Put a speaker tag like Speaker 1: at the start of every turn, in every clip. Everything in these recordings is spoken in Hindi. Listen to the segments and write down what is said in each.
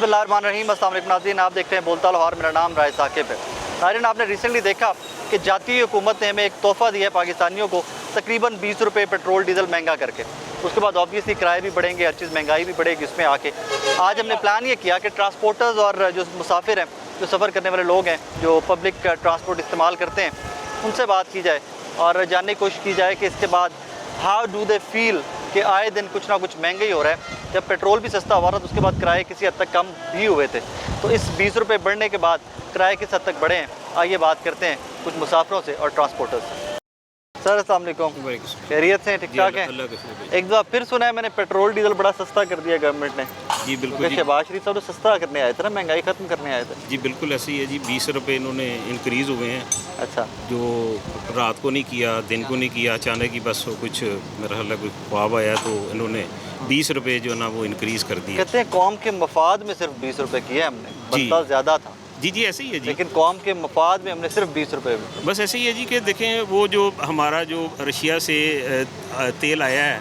Speaker 1: बिस्मिल्लाहिर्रहमानिर्रहीम। अस्सलाम वालेकुम नाज़रीन, आप देखते हैं बोलता लाहौर। मेरा नाम राय साकिब है। नाज़रीन, आपने रिसेंटली देखा कि जाती हुकूमत ने हमें एक तोहफ़ा दिया है पाकिस्तानियों को, तकरीबन 20 रुपये पेट्रोल डीजल महंगा करके। उसके बाद ऑब्वियसली किराए भी बढ़ेंगे, हर चीज़ महंगाई भी बढ़ेगी उसमें आके। आज हमने प्लान ये किया कि ट्रांसपोर्टर्स और जो मुसाफिर हैं, जो सफ़र करने वाले लोग हैं, जो पब्लिक ट्रांसपोर्ट इस्तेमाल करते हैं, उनसे बात की जाए और जानने की कोशिश की जाए कि इसके बाद हाउ डू दे फील कि आए दिन कुछ ना कुछ महंगा ही हो रहा है। जब पेट्रोल भी सस्ता हुआ था तो उसके बाद किराए किसी हद तक कम भी हुए थे, तो इस 20 रुपये बढ़ने के बाद किराए किस हद तक बढ़े हैं, आइए बात करते हैं कुछ मुसाफिरों से और ट्रांसपोर्टर्स से। सर अस्सलाम वालेकुम, खैरियत से ठीक ठाक हैं? एक बार फिर सुना है मैंने पेट्रोल डीजल बड़ा सस्ता कर दिया गवर्नमेंट ने।
Speaker 2: जी बिल्कुल,
Speaker 1: शहबाज शरीफ साहब तो सस्ता करने आए थे ना, महंगाई ख़त्म करने आए थे।
Speaker 2: जी बिल्कुल ऐसे ही है जी। 20 रुपये इन्होंने इंक्रीज़ हुए हैं।
Speaker 1: अच्छा,
Speaker 2: जो रात को नहीं किया, दिन को नहीं किया, अचानक ही बस कुछ मेरा ख्याल है कोई ख्वाब आया तो इन्होंने 20 रुपये जो ना वो इंक्रीज़ कर दिए।
Speaker 1: कहते हैं कौम के मफाद में सिर्फ 20 रुपये किया है हमने, बनता ज़्यादा था।
Speaker 2: जी जी ऐसे ही है जी,
Speaker 1: लेकिन कौम के मफाद में हमने सिर्फ 20 रुपये में।
Speaker 2: बस ऐसे ही है जी कि देखें वो जो हमारा जो रशिया से तेल आया है,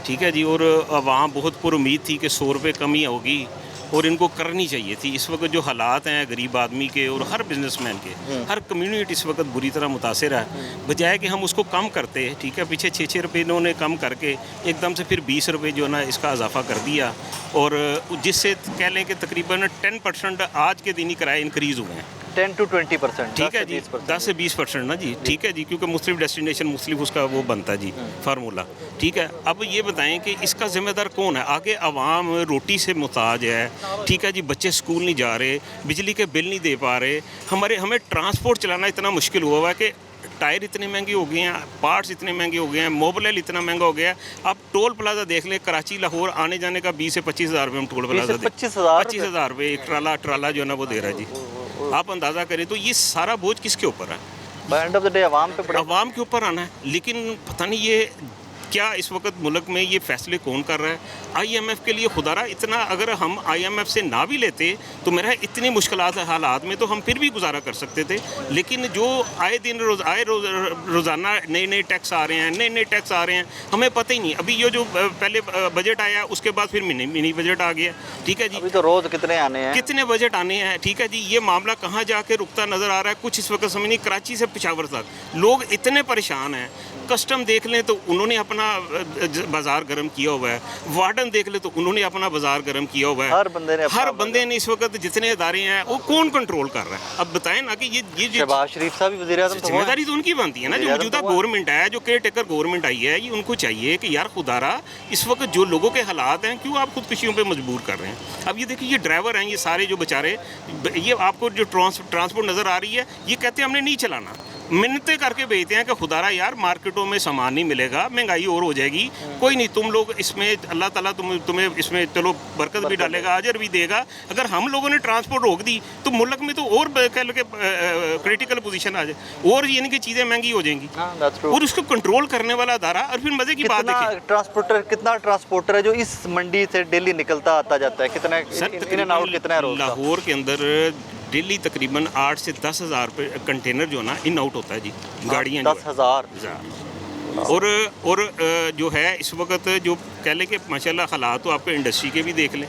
Speaker 2: ठीक है जी, और वहाँ बहुत पुरुमीद थी कि 100 रुपये कमी होगी और इनको करनी चाहिए थी। इस वक्त जो हालात हैं गरीब आदमी के और हर बिजनेसमैन के, हर कम्युनिटी इस वक्त बुरी तरह मुतासिर है। बजाय कि हम उसको कम करते, ठीक है, पीछे 6-6 रुपये इन्होंने कम करके एकदम से फिर 20 रुपये जो है ना इसका इजाफा कर दिया, और जिससे कह लें कि तकरीबन 10% आज के दिन ही किराए इंक्रीज़ हुए हैं।
Speaker 1: 10 to 20%,
Speaker 2: ठीक है जी, 10 से 20% ना जी, ठीक है जी, क्योंकि मुख्तलिफ डेस्टिनेशन मुख्तलिफ उसका वो बनता है जी फार्मूला, ठीक है। अब ये बताएं कि इसका ज़िम्मेदार कौन है? आगे आवाम रोटी से मुहताज है, ठीक है जी, बच्चे स्कूल नहीं जा रहे, बिजली के बिल नहीं दे पा रहे, हमें ट्रांसपोर्ट चलाना इतना मुश्किल हुआ हुआ है कि टायर इतने महंगे हो गए हैं, पार्ट्स इतने महंगे हो गए हैं, मोबाइल इतना महंगा हो गया है। आप टोल प्लाजा देख लें, कराची लाहौर आने जाने का 20 से 25 हज़ार रुपये हम टोल प्लाजा दे, 25 हज़ार रुपये एक ट्राला जो है ना वो दे रहा है जी। आप अंदाज़ा करें तो ये सारा बोझ किसके ऊपर है?
Speaker 1: By end of the day आवाम पे पड़े,
Speaker 2: आवाम के ऊपर आना है। लेकिन पता नहीं ये क्या इस वक्त मुल्क में ये फैसले कौन कर रहा है? IMF के लिए खुदारा इतना, अगर हम IMF से ना भी लेते तो मेरा इतनी मुश्किलात हालात में तो हम फिर भी गुजारा कर सकते थे। लेकिन जो आए दिन रोज़ाना नए टैक्स आ रहे हैं, नए टैक्स आ रहे हैं, हमें पता ही नहीं। अभी ये जो पहले बजट आया उसके बाद फिर मिनी बजट आ गया, ठीक है जी।
Speaker 1: अभी तो रोज़ कितने आने हैं,
Speaker 2: कितने बजट आने हैं, ठीक है जी। ये मामला कहाँ जाके रुकता नज़र आ रहा है कुछ इस वक्त समझ नहीं। कराची से पेशावर तक लोग इतने परेशान हैं। कस्टम देख लें तो उन्होंने अपना बाजार गर्म किया हुआ है, वार्डन देख ले तो उन्होंने अपना बाजार गर्म किया हुआ है। हर बंदे ने इस वक्त जितने इदारे हैं वो कौन कंट्रोल कर रहा है? अब बताएं ना कि ये
Speaker 1: शहबाज शरीफ साहब भी वज़ीर-ए-आज़म तो
Speaker 2: जिम्मेदारी तो उनकी बनती है ना। जो मौजूदा गवर्नमेंट है, जो केयर टेकर गवर्नमेंट आई है, ये उनको चाहिए कि यार खुदारा इस वक्त जो लोगों के हालात हैं क्यों आप खुदकुशियों पर मजबूर कर रहे हैं? अब ये देखिए, ये ड्राइवर हैं, ये सारे जो बेचारे, ये आपको जो ट्रांसपोर्ट नज़र आ रही है, ये कहते हैं हमने नहीं चलाना, मिन्नतें करके भेजते हैं कि खुदारा यार मार्केटों में सामान नहीं मिलेगा, महंगाई और हो जाएगी, कोई नहीं, तुम लोग इसमें अल्लाह ताला तुम्हें इसमें चलो बरकत भी डालेगा, अजर भी देगा। अगर हम लोगों ने ट्रांसपोर्ट रोक दी तो मुल्क में तो और कह लो कि क्रिटिकल पोजीशन आ जाए और यानी कि चीज़ें महंगी हो जाएंगी। और उसको कंट्रोल करने वाला अदारा। और फिर मज़े की बात है,
Speaker 1: कितना ट्रांसपोर्टर है जो इस मंडी से डेली निकलता आता जाता है? कितना इन एंड आउट कितना है?
Speaker 2: लाहौर के अंदर डेली तकरीबन 8 से 10 हज़ार कंटेनर जो है ना इन आउट होता है जी, गाड़ियाँ
Speaker 1: 10,000।
Speaker 2: और जो है इस वक्त जो कह लें कि माशाल्लाह हालात तो आपके इंडस्ट्री के भी देख लें,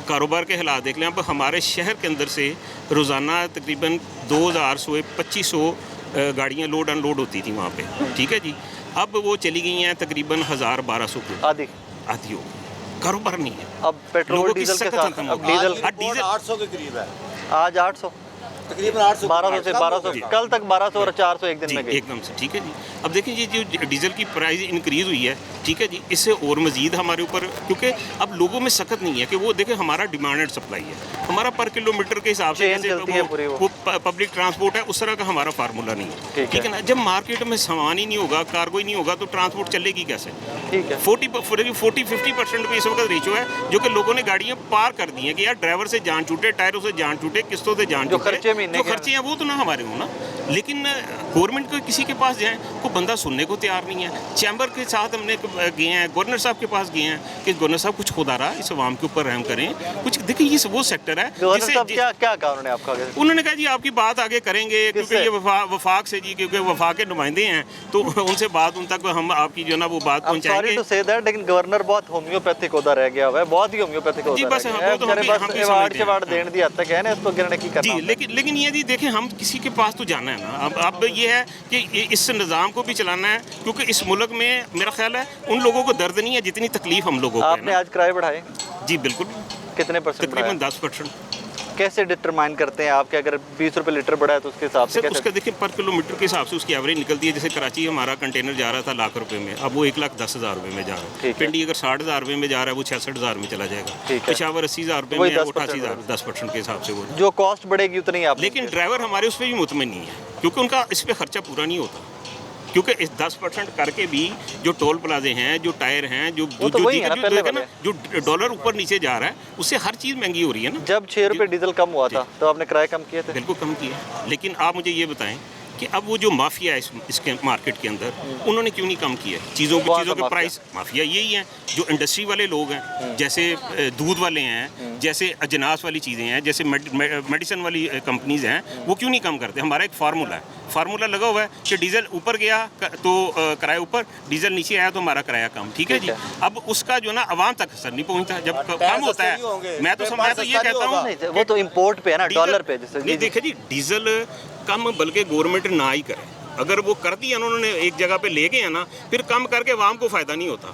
Speaker 2: कारोबार के हालात देख लें। अब हमारे शहर के अंदर से रोज़ाना तकरीबन 2000 से 2500 गाड़ियाँ लोड अनलोड होती थी वहाँ पे, ठीक है जी। अब वो चली गई हैं तकरीबन 1000-1200 को, आधी हो, कारोबार नहीं है।
Speaker 1: अब पेट्रोल डीजल के साथ अब डीजल
Speaker 3: 800 के करीब है,
Speaker 1: आज 800
Speaker 3: तकरीबन 800
Speaker 1: 1200 से 1200 कल तक 1200 और 400 एक दिन में गई
Speaker 2: एकदम से, ठीक है जी। अब देखिए जी, जो डीजल की प्राइस इंक्रीज़ हुई है, ठीक है जी, इससे और मज़ीद हमारे ऊपर, क्योंकि अब लोगों में सख्त नहीं है कि वो देखें हमारा डिमांड एंड सप्लाई है, हमारा पर किलोमीटर के हिसाब से जैसे वो पब्लिक ट्रांसपोर्ट है उस तरह का हमारा फार्मूला नहीं है, ठीक है ना। जब मार्केट में सामान ही नहीं होगा, कार्गो ही नहीं होगा तो ट्रांसपोर्ट चलेगी कैसे?
Speaker 1: ठीक है,
Speaker 2: 40-50% पे इस वक्त रेशो है जो कि लोगों ने गाड़ियाँ पार कर दी हैं कि यार ड्राइवर से जान छूटे, टायरों से जान छूटे, किस्तों से जान छूटे,
Speaker 1: महीने
Speaker 2: जो
Speaker 1: के
Speaker 2: खर्चे हैं वो तो ना हमारे हो ना, लेकिन गवर्नमेंट को किसी के पास जाए कोई बंदा सुनने को तैयार नहीं है। चैम्बर के साथ हमने गए हैं, गवर्नर साहब के पास गए हैं कि गवर्नर साहब कुछ खुदा रहा इस आवाम के ऊपर रहम करें कुछ। देखिए ये वो सेक्टर है
Speaker 1: गवर्नर साहब क्या क्या कहा उन्होंने आपका?
Speaker 2: उन्होंने कहा जी आपकी बात आगे करेंगे क्योंकि ये वफाक से जी, क्योंकि वफाक के नुमाइंदे हैं तो उनसे बात उन तक हम आपकी जो ना वो बात पहुंचाएंगे।
Speaker 1: सॉरी टू से दैट, लेकिन गवर्नर बहुत होम्योपैथिक होता रह गया हुआ है, बहुत ही होम्योपैथिक होता
Speaker 2: जी, बस
Speaker 1: रह
Speaker 2: हाँ,
Speaker 1: गया है।
Speaker 2: वो तो हम भी
Speaker 1: बस
Speaker 2: समझते
Speaker 1: अवार्ड
Speaker 2: हैं।
Speaker 1: शवार्ड देने दी हद तक है ना, इसको गिरने की करना
Speaker 2: जी,
Speaker 1: होता है।
Speaker 2: लेकिन ये जी देखें हम किसी के पास तो जाना है ना। अब ये है कि इस निज़ाम को भी चलाना है क्योंकि इस मुल्क में मेरा ख्याल है उन लोगों को दर्द नहीं है जितनी तकलीफ हम लोगों को है
Speaker 1: आपने
Speaker 2: ना।
Speaker 1: आज किराए बढ़ाए
Speaker 2: जी बिल्कुल,
Speaker 1: कितने परसेंट?
Speaker 2: तकरीबन 10%।
Speaker 1: कैसे डिटरमाइन करते हैं आप कि अगर 20 रुपए लीटर बढ़ा है तो उसके हिसाब से
Speaker 2: सर
Speaker 1: कैसे?
Speaker 2: उसका देखिए पर किलोमीटर के हिसाब से उसकी एवरेज निकलती है। जैसे कराची हमारा कंटेनर जा रहा था लाख रुपए में, अब वो 1,10,000 रुपए में जा रहा
Speaker 1: ठीक
Speaker 2: है।
Speaker 1: है।
Speaker 2: पिंडी अगर 60,000 रुपए में जा रहा है वो 66,000 में चला जाएगा।
Speaker 1: ठीक है।
Speaker 2: पेशावर 80,000 रुपए
Speaker 1: वही
Speaker 2: में है, वो
Speaker 1: 10%
Speaker 2: 88,000 10% के हिसाब से वो।
Speaker 1: जो कॉस्ट बढ़ेगी उतनी आप।
Speaker 2: लेकिन ड्राइवर हमारे उस पर भी मुतमिन नहीं है क्योंकि उनका इस पर खर्चा पूरा नहीं होता, क्योंकि इस 10% करके भी जो टोल प्लाजे हैं, जो टायर हैं, जो
Speaker 1: वही है ना, पहले
Speaker 2: ना जो डॉलर ऊपर नीचे जा रहा है उससे हर चीज़ महंगी हो रही है ना।
Speaker 1: जब 6 रुपए डीजल कम हुआ था तो आपने किराए कम किए थे?
Speaker 2: बिल्कुल कम किया, लेकिन आप मुझे ये बताएं कि अब वो जो माफिया है इसके मार्केट के अंदर उन्होंने क्यों नहीं कम किया चीज़ों के प्राइस? माफिया यही है जो इंडस्ट्री वाले लोग हैं, जैसे दूध वाले हैं, जैसे अजनास वाली चीज़ें हैं, जैसे मेडिसिन वाली कंपनीज हैं, वो क्यों नहीं कम करते? हमारा एक फार्मूला लगा हुआ है कि डीजल ऊपर गया तो किराया ऊपर, डीजल नीचे आया तो हमारा किराया कम। ठीक है जी। अब उसका जो ना आवाम तक असर नहीं पहुंचता जब कम होता है। मैं तो ये कहता हूँ
Speaker 1: नहीं, वो तो इम्पोर्ट पे है ना, डॉलर पे। जैसे
Speaker 2: नहीं देखिए जी, डीजल कम बल्कि गवर्नमेंट ना ही करे। अगर वो कर दिया उन्होंने एक जगह पे ले गए हैं ना, फिर कम करके आवाम को फ़ायदा नहीं होता।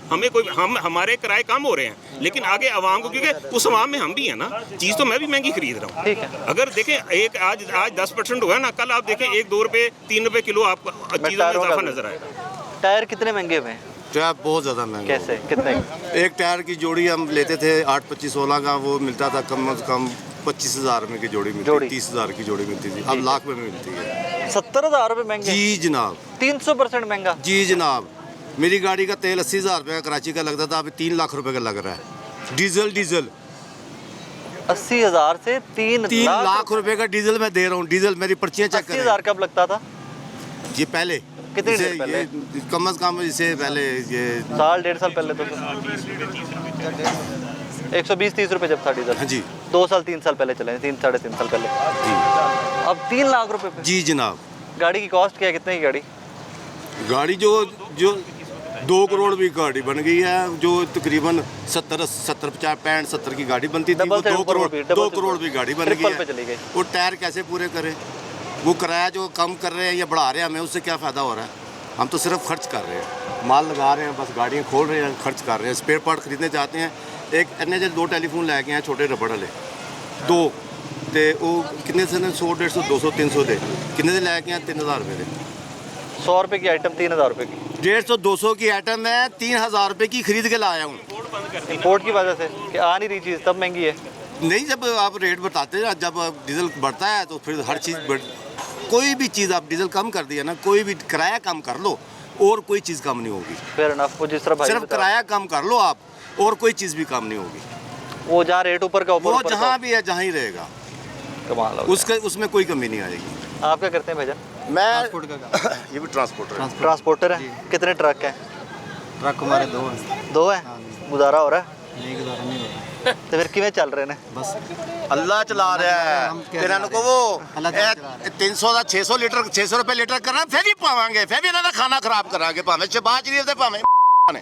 Speaker 2: हमारे किराए कम हो रहे हैं लेकिन आगे आवाम को, क्योंकि उस आवाम में हम भी हैं ना, चीज़ तो मैं भी महंगी खरीद रहा हूँ।
Speaker 1: ठीक है।
Speaker 2: अगर देखें एक आज 10% हुआ है ना, कल आप देखें 1-2 रुपये 3 रुपये किलो आपको चीज़ों में इजाफा नजर आएगा।
Speaker 1: टायर कितने महंगे हुए हैं?
Speaker 3: टायर बहुत ज़्यादा महंगा।
Speaker 1: कैसे कितने?
Speaker 3: एक टायर की जोड़ी हम लेते थे 8-25-16 का, वो मिलता था कम से कम 25,000 में की जोड़ी मिलती थी, 30,000 की जोड़ी मिलती थी, अब लाख में मिलती है।
Speaker 1: 70,000 रुपए महंगे?
Speaker 3: जी जनाब।
Speaker 1: 300% महंगा?
Speaker 3: जी जनाब। मेरी गाड़ी का तेल 80,000 रुपये का कराची का लगता था, अभी 3 लाख रुपए का लग रहा है। डीजल
Speaker 1: 80,000 से 3
Speaker 3: लाख रुपए का डीजल मैं दे रहा हूँ। डीजल मेरी पर्चियाँ चेक करें।
Speaker 1: 80,000 कब लगता था?
Speaker 3: ये पहले
Speaker 1: कितनी देर पहले?
Speaker 3: कम से कम इससे पहले ये
Speaker 1: साल 1.5 साल पहले तो 120-30 रुपए जब था डीजल।
Speaker 3: हाँ जी।
Speaker 1: 2 साल 3 साल पहले चले, 3-3.5 साल पहले।
Speaker 3: जी
Speaker 1: अब 3 लाख रुपए पे?
Speaker 3: जी जनाब।
Speaker 1: गाड़ी की कॉस्ट क्या है, कितने की गाड़ी?
Speaker 3: गाड़ी जो 2 करोड़ भी गाड़ी बन गई है, जो तकरीबन 70 65 70 की गाड़ी बनती थी, वो 2 करोड़ भी गाड़ी बन गई है। वो टायर कैसे पूरे करें? वो किराया जो कम कर रहे हैं या बढ़ा रहे हैं, हमें उससे क्या फ़ायदा हो रहा है? हम तो सिर्फ खर्च कर रहे हैं, माल लगा रहे हैं, बस गाड़ियाँ खोल रहे हैं, खर्च कर रहे हैं। स्पेयर पार्ट खरीदने चाहते हैं, एक एनएचएल 2 टेलीफोन लैके आए छोटे रबड़ वाले 2, तो वो कितने से 100 150 200 300 दे, कितने से लैके आए 3,000 रुपये दे।
Speaker 1: 100 रुपए की आइटम 3,000 रुपए की?
Speaker 3: 150 200 की आइटम है, 3,000 रुपये की खरीद के लाया हूँ।
Speaker 1: इंपोर्ट की वजह से कि आ नहीं रही चीज़ तब महंगी है?
Speaker 3: नहीं, जब आप रेट बताते हैं, जब डीजल बढ़ता है तो फिर हर चीज़ कोई भी चीज़ आप डीजल कम कर दिया ना, कोई भी किराया कम कर लो और कोई चीज़ कम नहीं होगी।
Speaker 1: Fair enough. वो जिस तरह भाई
Speaker 3: सिर्फ किराया कम कर लो आप और कोई चीज़ भी कम नहीं होगी।
Speaker 1: वो जहाँ रेट ऊपर का
Speaker 3: वो जहाँ भी है, जहाँ ही रहेगा,
Speaker 1: कमाल
Speaker 3: उसमें कोई कमी नहीं आएगी।
Speaker 1: आप क्या करते हैं भैया?
Speaker 3: मैं ये भी
Speaker 1: ट्रांसपोर्टर है। कितने ट्रक हैं?
Speaker 4: ट्रक हमारे 2 हैं।
Speaker 1: 2 हैं? गुजारा हो रहा है?
Speaker 4: नहीं गुजारा नहीं हो रहा।
Speaker 1: तो फिर किवें चल रहे हैं?
Speaker 4: बस
Speaker 3: अल्लाह चला रहा है। तेरा को वो
Speaker 4: अल्लाह चला रहा है।
Speaker 3: 300 ਦਾ 600 ਲੀਟਰ 600 ਰੁਪਏ ਲੀਟਰ ਕਰਨਾ, ਫਿਰ ਵੀ ਪਾਵਾਂਗੇ, ਫਿਰ ਵੀ ਇਹਨਾਂ ਦਾ ਖਾਣਾ ਖਰਾਬ ਕਰਾਂਗੇ, ਭਾਵੇਂ ਸ਼ਬਾਜ ਰੀਲ ਤੇ ਭਾਵੇਂ ਨੇ,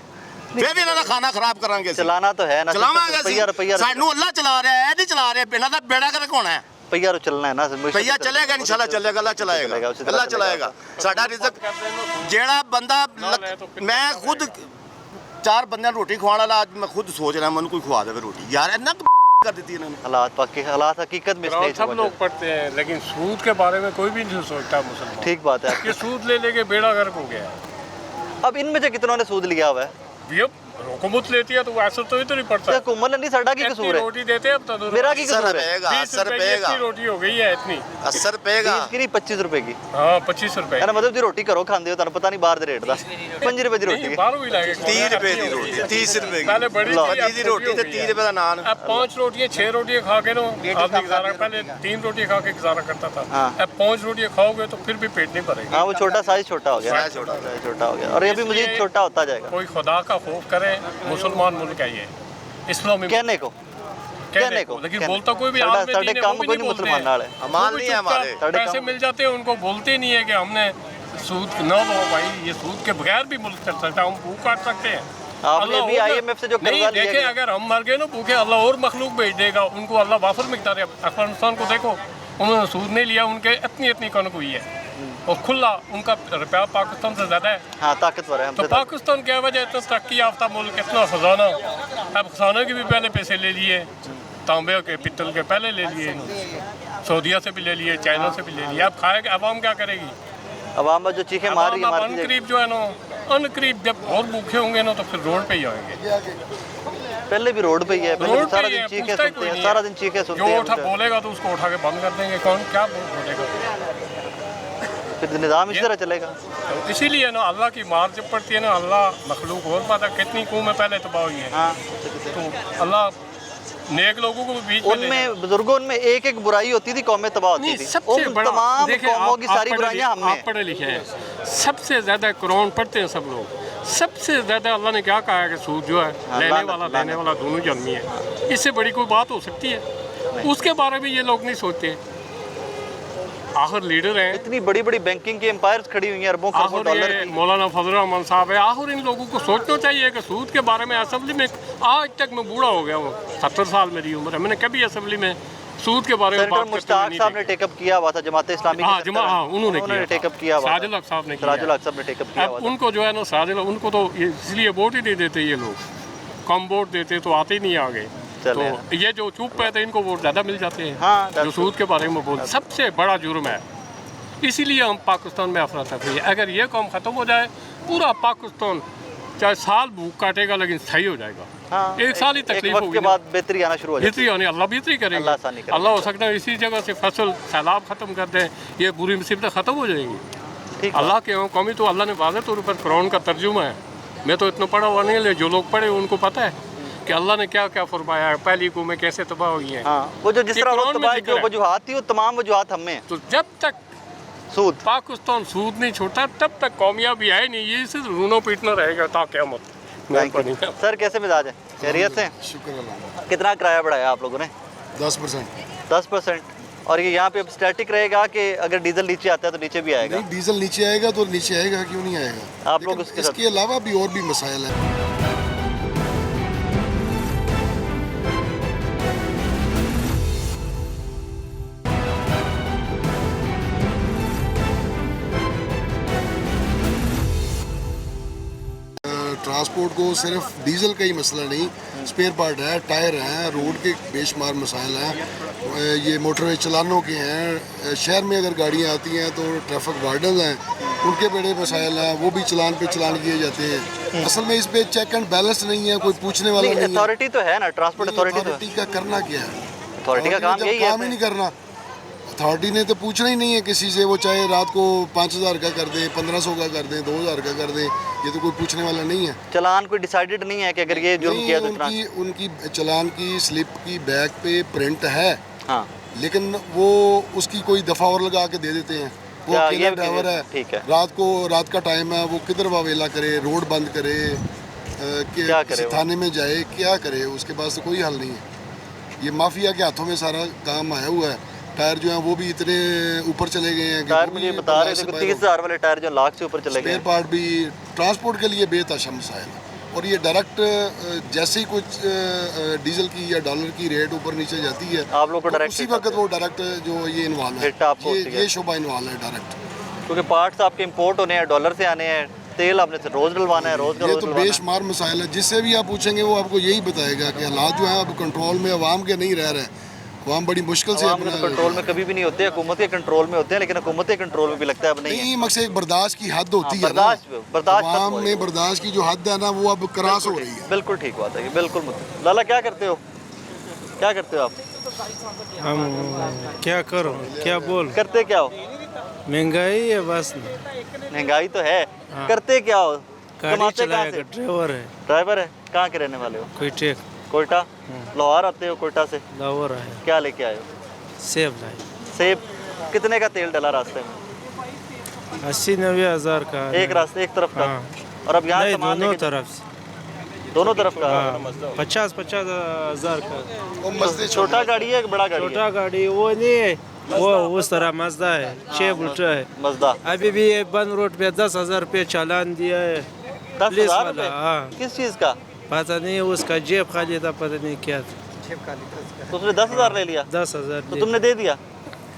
Speaker 3: ਫਿਰ ਵੀ ਇਹਨਾਂ ਦਾ ਖਾਣਾ ਖਰਾਬ ਕਰਾਂਗੇ। ਅਸੀਂ
Speaker 1: चलाना तो है ना,
Speaker 3: ਚਲਾਵਾਂਗੇ
Speaker 1: रुपया
Speaker 3: ਅਸੀਂ। ਸਾਨੂੰ ਅੱਲਾਹ ਚਲਾ ਰਿਹਾ ਹੈ, ਇਹ ਨਹੀਂ ਚਲਾ ਰਿਹਾ। ਇਹਨਾਂ ਦਾ ਬੇੜਾ ਕਰ ਕੋਣਾ ਹੈ?
Speaker 1: पहिया तो चलना है ना।
Speaker 3: ਭਈਆ ਚੱਲੇਗਾ, ਇਨਸ਼ਾਅੱਲਾ ਚੱਲੇਗਾ, ਅੱਲਾਹ ਚਲਾਏਗਾ, ਅੱਲਾਹ ਚਲਾਏਗਾ। ਸਾਡਾ ਰਿਜ਼ਕ ਜਿਹੜਾ ਬੰਦਾ ਮੈਂ ਖੁਦ 4 ਬੰਦਿਆਂ ਨੂੰ ਰੋਟੀ ਖਵਾਉਣ ਵਾਲਾ, ਅੱਜ ਮੈਂ ਖੁਦ ਸੋਚ ਰਿਹਾ ਮੈਨੂੰ ਕੋਈ ਖਵਾ ਦੇਵੇ ਰੋਟੀ। यार इतना कर देती है इन्होंने।
Speaker 1: हालात हकीकत में
Speaker 5: सब लोग पढ़ते हैं लेकिन सूद के बारे में कोई भी नहीं सोचता मुसलमान।
Speaker 1: ठीक बात है।
Speaker 5: ये सूद ले लेके बेड़ा गर्क हो गया है।
Speaker 1: अब इनमें से कितनों ने सूद लिया हुआ है?
Speaker 5: ये हुकूमत लेती है तो वो असर तो इधर ही पड़ता है।
Speaker 1: हुकूमत ने नहीं, साडा की
Speaker 5: इतनी
Speaker 1: कसूर है,
Speaker 5: रोटी देते हैं अब तो
Speaker 1: मेरा की
Speaker 4: असर
Speaker 1: कसूर है।
Speaker 4: पेगा
Speaker 5: 20
Speaker 4: असर
Speaker 5: रुपए की
Speaker 4: पेगा
Speaker 5: इतनी रोटी हो गई है इतनी।
Speaker 4: असर पेगा
Speaker 1: 20 की नहीं 25 रुपए की।
Speaker 5: हाँ 25 रुपए
Speaker 1: कहना मतलब जी रोटी घरों खांदे हो तुहानू पता नहीं बाहर दे रेट दा 5 रुपए दी रोटी है।
Speaker 5: बाहरों ही लागे
Speaker 4: 30 रुपए की रोटी 30 रुपए की
Speaker 5: पहले बड़ी
Speaker 1: लो,
Speaker 5: थी, अब
Speaker 4: 30 रोटी
Speaker 5: छोटी
Speaker 4: ते
Speaker 5: हो
Speaker 4: 30
Speaker 5: गई
Speaker 4: रुपए का नान।
Speaker 5: है। अब 5 रोटियां 6 रोटियां खा के नो आदमी गुजारा, पहले 3 रोटियां खा के गुजारा करता था।
Speaker 1: हाँ।
Speaker 5: अब 5 रोटियां खाओगे तो फिर भी पेट नहीं भरेगा।
Speaker 1: हाँ वो छोटा साइज छोटा हो गया,
Speaker 4: साइज छोटा
Speaker 1: साइज छोटा हो गया और ये भी मजीद
Speaker 5: इसलिए
Speaker 1: छोटा होता जाएगा।
Speaker 5: कोई खुदा का खौफ करे, मुसलमान मुल्क है ये, इस्लामी
Speaker 1: कहने को
Speaker 5: कहने को, लेकिन
Speaker 1: कहने
Speaker 5: बोलता कोई भी
Speaker 1: साडा-
Speaker 5: आदमी
Speaker 1: साडे
Speaker 5: दीन है,
Speaker 1: काम
Speaker 5: वो भी
Speaker 1: कोई
Speaker 5: नहीं
Speaker 1: नहीं
Speaker 5: बोलते
Speaker 1: मुसलमान नाल है।
Speaker 4: अमाल
Speaker 5: वो भी
Speaker 4: नहीं है
Speaker 5: चुपचाप
Speaker 4: हमारे।
Speaker 1: साडे
Speaker 5: पैसे
Speaker 1: काम-
Speaker 5: मिल जाते हैं उनको, बोलते नहीं है कि हमने सूद न लो भाई, ये सूद के बगैर भी मुल्क चल सकता है, हम भूख काट सकते हैं।
Speaker 1: आपने
Speaker 5: अल्लाह
Speaker 1: भी
Speaker 5: और-
Speaker 1: IMF से जो
Speaker 5: नहीं
Speaker 1: कर्जा लिया
Speaker 5: देखे,
Speaker 1: गया-
Speaker 5: अगर हम मर गए ना भूखे, अल्लाह और मखलूक भेज देगा उनको, अल्लाह वाफर मिकदार है। अफगानिस्तान को देखो, उन्होंने सूद नहीं लिया, उनके इतनी कनक हुई है और खुला उनका रुपया पाकिस्तान से ज़्यादा है।
Speaker 1: हाँ ताकतवर है
Speaker 5: तो
Speaker 1: हमसे।
Speaker 5: पाकिस्तान क्या वजह, इतना तरक्की याफ्ता मुल्क, इतना खजाना, अब खजाना के भी पहले पैसे ले लिए, तांबे के पित्तल के पहले ले लिए, सऊदीया से भी ले लिए, चाइना से भी ले लिए। अब खाएगा अवाम क्या करेगी?
Speaker 1: अवाम जो चीखें मार रही है
Speaker 5: अवाम
Speaker 1: मारती जाएगी।
Speaker 5: अनकरीब जो है ना, अनकरीब जब बहुत भूखे होंगे ना तो फिर रोड पे ही आएंगे।
Speaker 1: पहले भी रोड पे ही है, पहले
Speaker 5: रोड
Speaker 1: भी सारा
Speaker 5: पे ही
Speaker 1: दिन
Speaker 5: है,
Speaker 1: चीखें
Speaker 5: पूछता ही
Speaker 1: सुनते
Speaker 5: कोई
Speaker 1: हैं,
Speaker 5: नहीं
Speaker 1: सारा
Speaker 5: है।
Speaker 1: दिन चीखें सुनते
Speaker 5: जो
Speaker 1: हैं
Speaker 5: उठा
Speaker 1: उनसे।
Speaker 5: बोलेगा तो उसको उठा के बंद कर देंगे, कौन क्या बोलेगा?
Speaker 1: फिर निज़ाम इसी तरह चलेगा।
Speaker 5: तो इसीलिए ना अल्लाह की मार जब पड़ती है ना, अल्लाह मखलूक और पता कितनी कौमें पहले तबाह हुई है,
Speaker 1: हाँ
Speaker 5: तो अल्लाह नेक लोगों को भी बीच में ले जाए।
Speaker 1: उनमें बुजुर्गों उनमें एक एक बुराई होती थी, कौमें तबाह होती
Speaker 5: नहीं,
Speaker 1: थी।
Speaker 5: सबसे
Speaker 1: उन
Speaker 5: बड़ा
Speaker 1: तमाम
Speaker 5: देखिए,
Speaker 1: कौमों की
Speaker 5: आप
Speaker 1: सारी
Speaker 5: पढ़े
Speaker 1: बुराइयां
Speaker 5: लिखे-
Speaker 1: हम में
Speaker 5: आप पढ़े लिखे हैं, सबसे ज्यादा कुरान पढ़ते हैं सब लोग। सबसे ज्यादा अल्लाह ने क्या कहा है कि सूद जो है, लेने
Speaker 1: लानत,
Speaker 5: वाला
Speaker 1: लानत।
Speaker 5: देने वाला दोनों जन्मी है। इससे बड़ी कोई बात हो सकती है? उसके बारे में ये लोग नहीं सोचते। आखिर लीडर हैं,
Speaker 1: इतनी बड़ी बड़ी बैंकिंग की एम्पायर्स खड़ी हुई हैं, अरबों खरबों
Speaker 5: आखिर
Speaker 1: डॉलर
Speaker 5: ये
Speaker 1: की।
Speaker 5: मौलाना फजल रहमान साहब है। आखिर इन लोगों को सोचना चाहिए कि सूद के बारे में असेंबली में, आज तक मैं बूढ़ा हो गया हूँ, 70 साल मेरी उम्र है, मैंने कभी असेंबली में सूद के बारे में
Speaker 1: सेनेटर
Speaker 5: बात करते हुए
Speaker 1: मुश्ताक
Speaker 5: नहीं
Speaker 1: साहब ने
Speaker 5: देखा।
Speaker 1: टेकअप किया हुआ था, जमात इस्लामी
Speaker 5: हाँ,
Speaker 1: के
Speaker 5: जमा हाँ, उन्होंने
Speaker 1: टेकअप किया हुआ था।
Speaker 5: साजिल हक साहब ने किया।
Speaker 1: सिराजुल हक साहब ने टेकअप किया हुआ
Speaker 5: अब
Speaker 1: था।
Speaker 5: उनको जो है ना, साजिल उनको तो इसलिए वोट ही नहीं देते ये लोग, कम वोट देते तो आते ही नहीं आगे।
Speaker 1: चले।
Speaker 5: तो ये जो चुप रहते हैं इनको वोट ज़्यादा मिल जाते हैं।
Speaker 1: हाँ,
Speaker 5: जो सूद के बारे में बोलते, सबसे बड़ा जुर्म है। इसीलिए हम पाकिस्तान में अफरा तफरी है। अगर ये काम ख़त्म हो जाए, पूरा पाकिस्तान चाहे साल भूख काटेगा लेकिन सही हो जाएगा।
Speaker 1: हाँ,
Speaker 5: एक साल ही
Speaker 1: एक
Speaker 5: तकलीफ
Speaker 1: वक्त
Speaker 5: होगी
Speaker 1: के
Speaker 5: ना।
Speaker 1: बाद बेहतरी आना शुरू हो जाती
Speaker 5: बेहतरी होनी, अल्लाह बेहतरी करेंगे।
Speaker 1: अल्लाह आसानी करेगा।
Speaker 5: अल्लाह हो सकता है इसी जगह से फसल सैलाब ख़त्म कर दें, ये बुरी मुसीबतें ख़त्म हो जाएंगी।
Speaker 1: है। ठीक
Speaker 5: अल्लाह के यहाँ कौमी तो अल्लाह ने वाज़ेह तौर पर कुरान का तर्जुमा है। मैं तो इतना पढ़ा हुआ नहीं है, जो लोग पढ़े उनको पता है कि अल्लाह ने क्या क्या फरमाया है, पहली कौमें कैसे तबाह हुई हैं।
Speaker 1: हाँ, वो जो जिस
Speaker 5: ये
Speaker 1: तरह
Speaker 5: कुरान में
Speaker 1: तबाही
Speaker 5: जिक्र
Speaker 1: जो
Speaker 5: है।
Speaker 1: वजूहात थी वो तमाम वजूहात हम में हैं।
Speaker 5: तो जब तक
Speaker 1: सूद
Speaker 5: पाकिस्तान सूद नहीं छोड़ता तब तक कामयाबी है नहीं, ये सिर्फ रूनो पीटना रहेगा ता क़यामत।
Speaker 1: थैंक यू सर, कैसे मिजाज है? खैरियत से?
Speaker 6: शुक्र अल्लाह।
Speaker 1: कितना किराया बढ़ाया आप लोगों ने?
Speaker 6: 10%।
Speaker 1: 10%। और ये यहाँ पे अब स्टैटिक रहेगा कि अगर डीजल नीचे आता है तो नीचे भी आएगा?
Speaker 6: नहीं, डीजल नीचे आएगा तो नीचे आएगा, क्यों नहीं आएगा?
Speaker 1: आप लोग
Speaker 6: लेकिन
Speaker 1: उसके साथ-
Speaker 6: इसके अलावा भी और भी मसाइल हैं। ट्रांसपोर्ट को सिर्फ डीजल का ही मसला नहीं, स्पेयर पार्ट है, टायर हैं, रोड के बेशुमार मसाइल हैं, ये मोटरवे चलानों के हैं। शहर में अगर गाड़ियाँ आती हैं तो ट्रैफिक वार्डन हैं, उनके बड़े मसाइल हैं, वो भी चलान पे चलान किए जाते हैं। असल में इस पे चेक एंड बैलेंस नहीं है, कोई पूछने वाला नहीं है।
Speaker 1: अथॉरिटी तो है ना, ट्रांसपोर्ट अथॉरिटी तो है।
Speaker 6: अथॉरिटी का करना क्या है?
Speaker 1: अथॉरिटी का काम
Speaker 6: जब
Speaker 1: यही
Speaker 6: काम ही
Speaker 1: है।
Speaker 6: नहीं करना, अथॉरिटी ने तो पूछना ही नहीं है किसी से, वो चाहे रात को 5,000 का कर दे, 1,500 का कर दे, 2,000 का कर दे, ये तो कोई पूछने वाला नहीं है।
Speaker 1: चलान कोई डिसाइडेड नहीं है कि अगर ये जुर्म
Speaker 6: नहीं,
Speaker 1: किया तो इतना।
Speaker 6: उनकी चलान की स्लिप की बैग पे प्रिंट है,
Speaker 1: हाँ,
Speaker 6: लेकिन वो उसकी कोई दफ़ा और लगा के दे देते हैं। वो
Speaker 1: क्या
Speaker 6: अकेला
Speaker 1: ये
Speaker 6: ड्राइवर है,
Speaker 1: ठीक है।
Speaker 6: रात का टाइम है, वो किधर वावेला करे, रोड बंद करे, कि
Speaker 1: क्या
Speaker 6: किसी
Speaker 1: करे वो?
Speaker 6: थाने में जाए, क्या करे? उसके पास तो कोई हल नहीं है। ये माफिया के हाथों में सारा काम आया हुआ है। टायर जो है वो भी इतने ऊपर चले गए हैं कि
Speaker 1: टायर
Speaker 6: वो
Speaker 1: मुझे
Speaker 6: भी
Speaker 1: बता रहे
Speaker 6: बर्दाश्त
Speaker 1: थे
Speaker 6: से
Speaker 1: कि
Speaker 6: बाहर हो
Speaker 1: 30,000 वाले टायर जो लाख से ऊपर चले
Speaker 6: स्पेयर
Speaker 1: गए।
Speaker 6: पार्ट भी ट्रांसपोर्ट के लिए बेतहाशा मसाइल है। और ये डायरेक्ट जैसे ही कुछ डीजल की या डॉलर की रेट ऊपर नीचे जाती है,
Speaker 1: आप लोग को
Speaker 6: तो
Speaker 1: डायरेक्ट
Speaker 6: उसी वक्त वो डायरेक्ट जो ये इन्वॉल्व है,
Speaker 1: हिट आपको होती है।
Speaker 6: ये शोबा इन्वॉल्व है डायरेक्ट।
Speaker 1: क्योंकि पार्ट्स आपके इंपोर्ट होने हैं, डॉलर से आने हैं, तेल आपने से रोज डलवाना है, रोज का
Speaker 6: ये
Speaker 1: रोज
Speaker 6: तो
Speaker 1: डलवाना है।
Speaker 6: बेशुमार मसाइल है। जिससे भी आप पूछेंगे वो आपको यही बताएगा कि हालात जो है अब कंट्रोल में, आवाम के नहीं रह रहे। अवाम बड़ी मुश्किल से
Speaker 1: आवाम के तो कंट्रोल में कभी भी नहीं होते, हुकूमत के कंट्रोल में होते हैं, लेकिन हुकूमत के कंट्रोल में भी लगता है अब नहीं है।
Speaker 6: नहीं, मकसद एक बर्दाश्त की हद होती है ना,
Speaker 1: बर्दाश्त खत्म
Speaker 6: अवाम
Speaker 1: हो रही
Speaker 6: में
Speaker 1: है।
Speaker 6: बर्दाश्त की जो हद है ना वो अब क्रॉस हो रही है।
Speaker 1: बिल्कुल ठीक बात है, बिल्कुल लाला क्या करते हो, क्या करते हो आप?
Speaker 7: हम क्या करो, क्या बोल,
Speaker 1: करते क्या हो?
Speaker 7: महंगाई है बस,
Speaker 1: महंगाई तो है, करते क्या हो?
Speaker 7: गाड़ी
Speaker 1: कमाते कहाँ
Speaker 7: चलाएगा,
Speaker 1: से?
Speaker 7: ड्राइवर है,
Speaker 1: ड्राइवर है। कहाँ के रहने वाले हो?
Speaker 7: कोई टेक
Speaker 1: कोयटा। लाहौर आते हो कोयटा से?
Speaker 7: लावर है,
Speaker 1: क्या लेके आए हो?
Speaker 7: सेब लाई
Speaker 1: सेब। कितने का तेल डला रास्ते में?
Speaker 7: 80-90 हज़ार का
Speaker 1: एक रास्ते, एक तरफ का।
Speaker 7: हाँ।
Speaker 1: और अब यहाँ
Speaker 7: नहीं,
Speaker 1: सामान
Speaker 7: दोनों
Speaker 1: लेके-
Speaker 7: तरफ से,
Speaker 1: दोनों तरफ का।
Speaker 7: 50-50 हज़ार का।
Speaker 6: वो मस्जिद
Speaker 1: छोटा गाड़ी है कि बड़ा गाड़ी है?
Speaker 7: छोटा गाड़ी वो नहीं है, वो उस तरह मजदा है, 6 उल्टा है।
Speaker 1: मजदा।
Speaker 7: अभी भी ये बंद रोड पे 10,000 रुपये चालान दिया है
Speaker 1: 10,000
Speaker 7: पुलिस वाला।
Speaker 1: रुपए?
Speaker 7: हाँ,
Speaker 1: किस चीज़ का?
Speaker 7: पता नहीं उसका जेब खाली था, पता नहीं क्या था।
Speaker 1: तो उसने 10,000 ले लिया,
Speaker 7: 10,000
Speaker 1: तो तुमने दे दिया?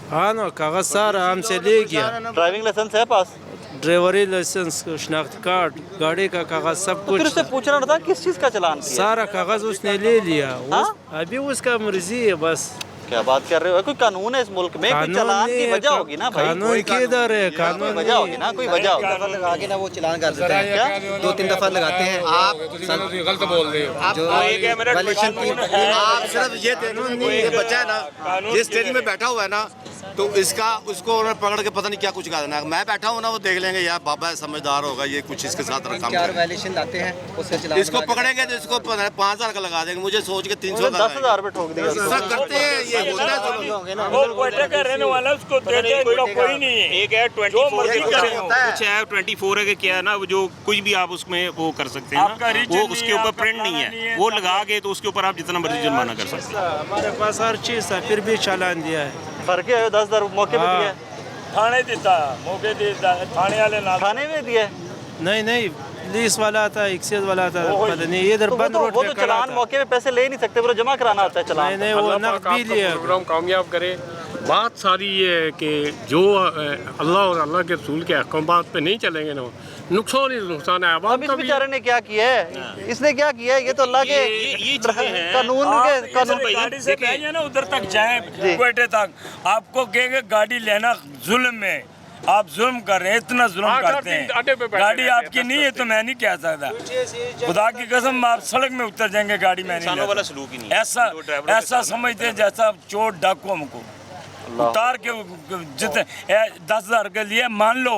Speaker 7: हाँ ना, कागज सारा हमसे ले गया,
Speaker 1: ड्राइविंग लाइसेंस है पास?
Speaker 7: ड्राइवरी लाइसेंस, शनाख्त कार्ड, गाड़ी का कागज, सब
Speaker 1: तो फिर
Speaker 7: कुछ
Speaker 1: उससे पूछना था किस चीज़ का चालान किया?
Speaker 7: सारा कागज उसने ले लिया। अभी उसका मर्जी है बस।
Speaker 1: क्या बात कर रहे हो? कोई कानून है इस मुल्क में? कोई
Speaker 7: कानून
Speaker 1: चालान
Speaker 7: नहीं
Speaker 1: की
Speaker 7: है,
Speaker 1: वजह होगी ना भाई।
Speaker 7: कानून किधर है?
Speaker 1: कोई
Speaker 7: कानून
Speaker 1: वजह होगी ना, कोई वजह होगी।
Speaker 8: लगा के ना वो चलान कर देते हैं,
Speaker 1: क्या?
Speaker 8: 2-3 दफा लगाते हैं। आप
Speaker 5: गलत बोल रहे हो।
Speaker 8: जो वायलेशन की
Speaker 3: आप सिर्फ ये देखो, ये बच्चा है ना, ये स्टेरिंग में बैठा हुआ है ना, तो इसका उसको उन्होंने पकड़ के पता नहीं क्या कुछ कहा देना। मैं बैठा हूँ ना, वो देख लेंगे यार बाबा समझदार होगा, ये कुछ इसके साथ रकम
Speaker 8: 4 वायलेशन लाते हैं, उससे चलान
Speaker 3: इसको पकड़ेंगे तो इसको 5,000 का लगा देंगे, मुझे सोच के 300 का
Speaker 1: 10,000 रुपए ठोक दिया उसको।
Speaker 3: सब करते हैं, ये होता है सब लोग।
Speaker 9: वो कोयटा का रहने वाला उसको देते हैं, इनका कोई नहीं है।
Speaker 2: एक है 24
Speaker 9: मर्जी करे
Speaker 2: कुछ है 24 है कि क्या है ना, वो जो कुछ भी आप उसमें वो कर सकते हैं
Speaker 9: आपका
Speaker 2: ना,
Speaker 9: रीजन
Speaker 2: वो
Speaker 9: नहीं
Speaker 2: उसके
Speaker 9: है,
Speaker 2: ऊपर
Speaker 9: आपका
Speaker 2: प्रिंट नहीं
Speaker 9: फलाना नहीं
Speaker 2: है,
Speaker 9: है,
Speaker 2: वो लगा के तो उसके ऊपर आप जितना मर्जी जुर्माना कर सकते हैं।
Speaker 7: हमारे पास हर चीज़ था, फिर भी चालान दिया है।
Speaker 1: भर के आए 10,000 मौके पे
Speaker 7: हाँ।
Speaker 1: दिया?
Speaker 9: थाने देता मौके देता, थाने वाले ना
Speaker 1: थाने में दिया?
Speaker 7: नहीं, पुलिस वाला था, एक्साइज वाला था, पता नहीं इधर
Speaker 1: तो
Speaker 7: बंद रोड
Speaker 1: वो
Speaker 7: पे
Speaker 1: तो
Speaker 7: खड़ा
Speaker 1: चालान
Speaker 7: था।
Speaker 1: मौके पे पैसे ले नहीं सकते, वो जमा कराना होता है चालान।
Speaker 7: नहीं, वो
Speaker 5: अल्लाह
Speaker 7: नकद
Speaker 5: पाक
Speaker 7: भी
Speaker 5: आपका
Speaker 7: लिया।
Speaker 5: प्रोग्राम कामयाब करे। बात सारी ये है कि जो अल्लाह और अल्लाह के रसूल के अहकामात पे नहीं चलेंगे ना, नुकसान ही नुकसान है।
Speaker 1: अब इस बेचारे ने क्या किया है? इसने क्या किया है? ये तो अल्लाह के
Speaker 2: ये चीजें हैं।
Speaker 1: कानून के कानून
Speaker 9: गाड़ी से भेजे ना उधर तक जाए, कोयटे तक, आपको कहेंगे गाड़ी लेना जुल्म है, आप जुल्म कर रहे हैं, इतना जुल्म करते हैं। गाड़ी आपकी नहीं है तो मैं नहीं कह सकता, खुदा की कसम आप सड़क में उतर जाएंगे, गाड़ी में नहीं
Speaker 2: इंसानों वाला
Speaker 9: लेता।
Speaker 2: सलूक ही नहीं है।
Speaker 9: ऐसा
Speaker 2: जो ड्राइवरों के
Speaker 9: ऐसा
Speaker 2: साथ-
Speaker 9: समझते हैं जैसा चोर डाकू हमको उतार के जितने 10,000 के लिए मान लो,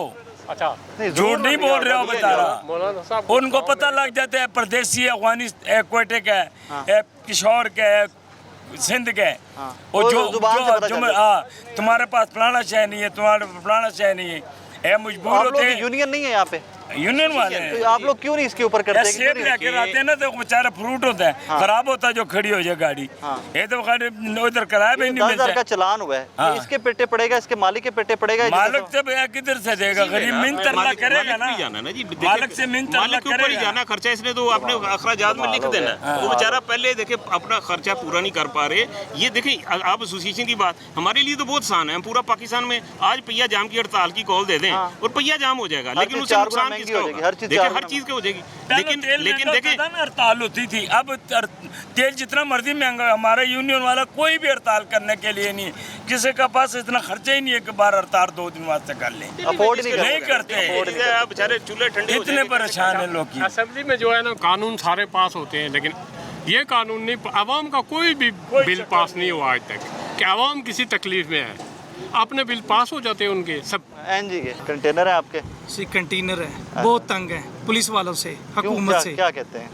Speaker 5: अच्छा,
Speaker 9: झूठ नहीं बोल रहे हो बेचारा।
Speaker 5: मौलाना साहब
Speaker 9: उनको पता लग जाता है परदेसी है, अफगानिस्तान कोयटे का है, किशोर का है, सिंध के।
Speaker 1: वो
Speaker 9: वो जो
Speaker 1: जुबान से पता चल जाता है।
Speaker 9: हाँ, तुम्हारे पास फलाना शय नहीं है, तुम्हारे फलाना शय नहीं है, ये मजबूर
Speaker 1: आप
Speaker 9: होते
Speaker 1: लोग
Speaker 9: हैं।
Speaker 1: यूनियन नहीं है यहाँ पे,
Speaker 9: यूनियन वाले हैं।
Speaker 1: तो आप लोग क्यों नहीं इसके ऊपर करते?
Speaker 9: सेब
Speaker 1: क्यों नहीं?
Speaker 9: लेके आते हैं ना, तो बेचारा फ्रूट होता है, खराब होता है जो खड़ी हो जाए गाड़ी।
Speaker 1: हाँ।
Speaker 9: ये तो गाड़ी उधर किराया भी नहीं
Speaker 1: 10,000 का
Speaker 9: मिलता।
Speaker 1: चालान हुआ है,
Speaker 9: हाँ।
Speaker 1: इसके पेटे पड़ेगा, इसके मालिक के पेटे पड़ेगा? ये
Speaker 9: मालिक
Speaker 1: जैसे-
Speaker 9: से भैया किधर से देगा? गरीब मिन तरला
Speaker 2: मालिक
Speaker 9: करेगा ना,
Speaker 2: भी जाना ना जी, देखिए,
Speaker 9: मालिक से मिन तरला
Speaker 2: मालिक के ऊपर ही
Speaker 9: करेगा।
Speaker 2: जाना खर्चा, इसलिए तो आपने अखराजात में लिख देना। वो बेचारा पहले देखे अपना खर्चा पूरा नहीं कर पा रहे। ये देखिए आप एसोसिएशन की बात, हमारे लिए तो बहुत आसान है, पूरा पाकिस्तान में आज पहिया जाम की हड़ताल की कॉल दे दें और पहिया जाम हो जाएगा, लेकिन
Speaker 1: चीज़
Speaker 2: उससे
Speaker 1: 4 गुना
Speaker 2: नुकसान
Speaker 1: महंगी
Speaker 2: किसका
Speaker 1: हो जाएगी,
Speaker 2: होगा?
Speaker 1: हर चीज़
Speaker 2: देखिए
Speaker 1: 4
Speaker 2: हर
Speaker 1: गुना
Speaker 2: चीज़ के हो जाएगी,
Speaker 9: पहले
Speaker 2: लेकिन
Speaker 9: तेल
Speaker 2: लेकिन
Speaker 9: महंगा
Speaker 2: देखिए
Speaker 9: था ना, हड़ताल होती थी। अब तेल जितना मर्जी महंगा, हमारा यूनियन वाला कोई भी हड़ताल करने के लिए नहीं है, किसी के पास इतना खर्चा ही नहीं है कि बार हड़ताल 2 दिन वास्ते कर लें,
Speaker 1: अफोर्ड नहीं
Speaker 9: नहीं
Speaker 1: करते।
Speaker 9: करते।
Speaker 2: बेचारे चूल्हे ठंडे हो
Speaker 9: इतने
Speaker 2: जाएंगे।
Speaker 9: परेशान है लोग की।
Speaker 5: असेंबली में जो है ना कानून सारे पास होते हैं, लेकिन ये कानून नहीं, आवाम का कोई भी बिल पास नहीं हुआ आज तक कि आवाम किसी तकलीफ में है। अपने बिल पास हो जाते हैं उनके सब।
Speaker 1: एनजी के कंटेनर है आपके?
Speaker 10: कंटेनर है, बहुत तंग है पुलिस वालों से,
Speaker 1: क्यों?
Speaker 10: हुकूमत से।
Speaker 1: क्या कहते हैं?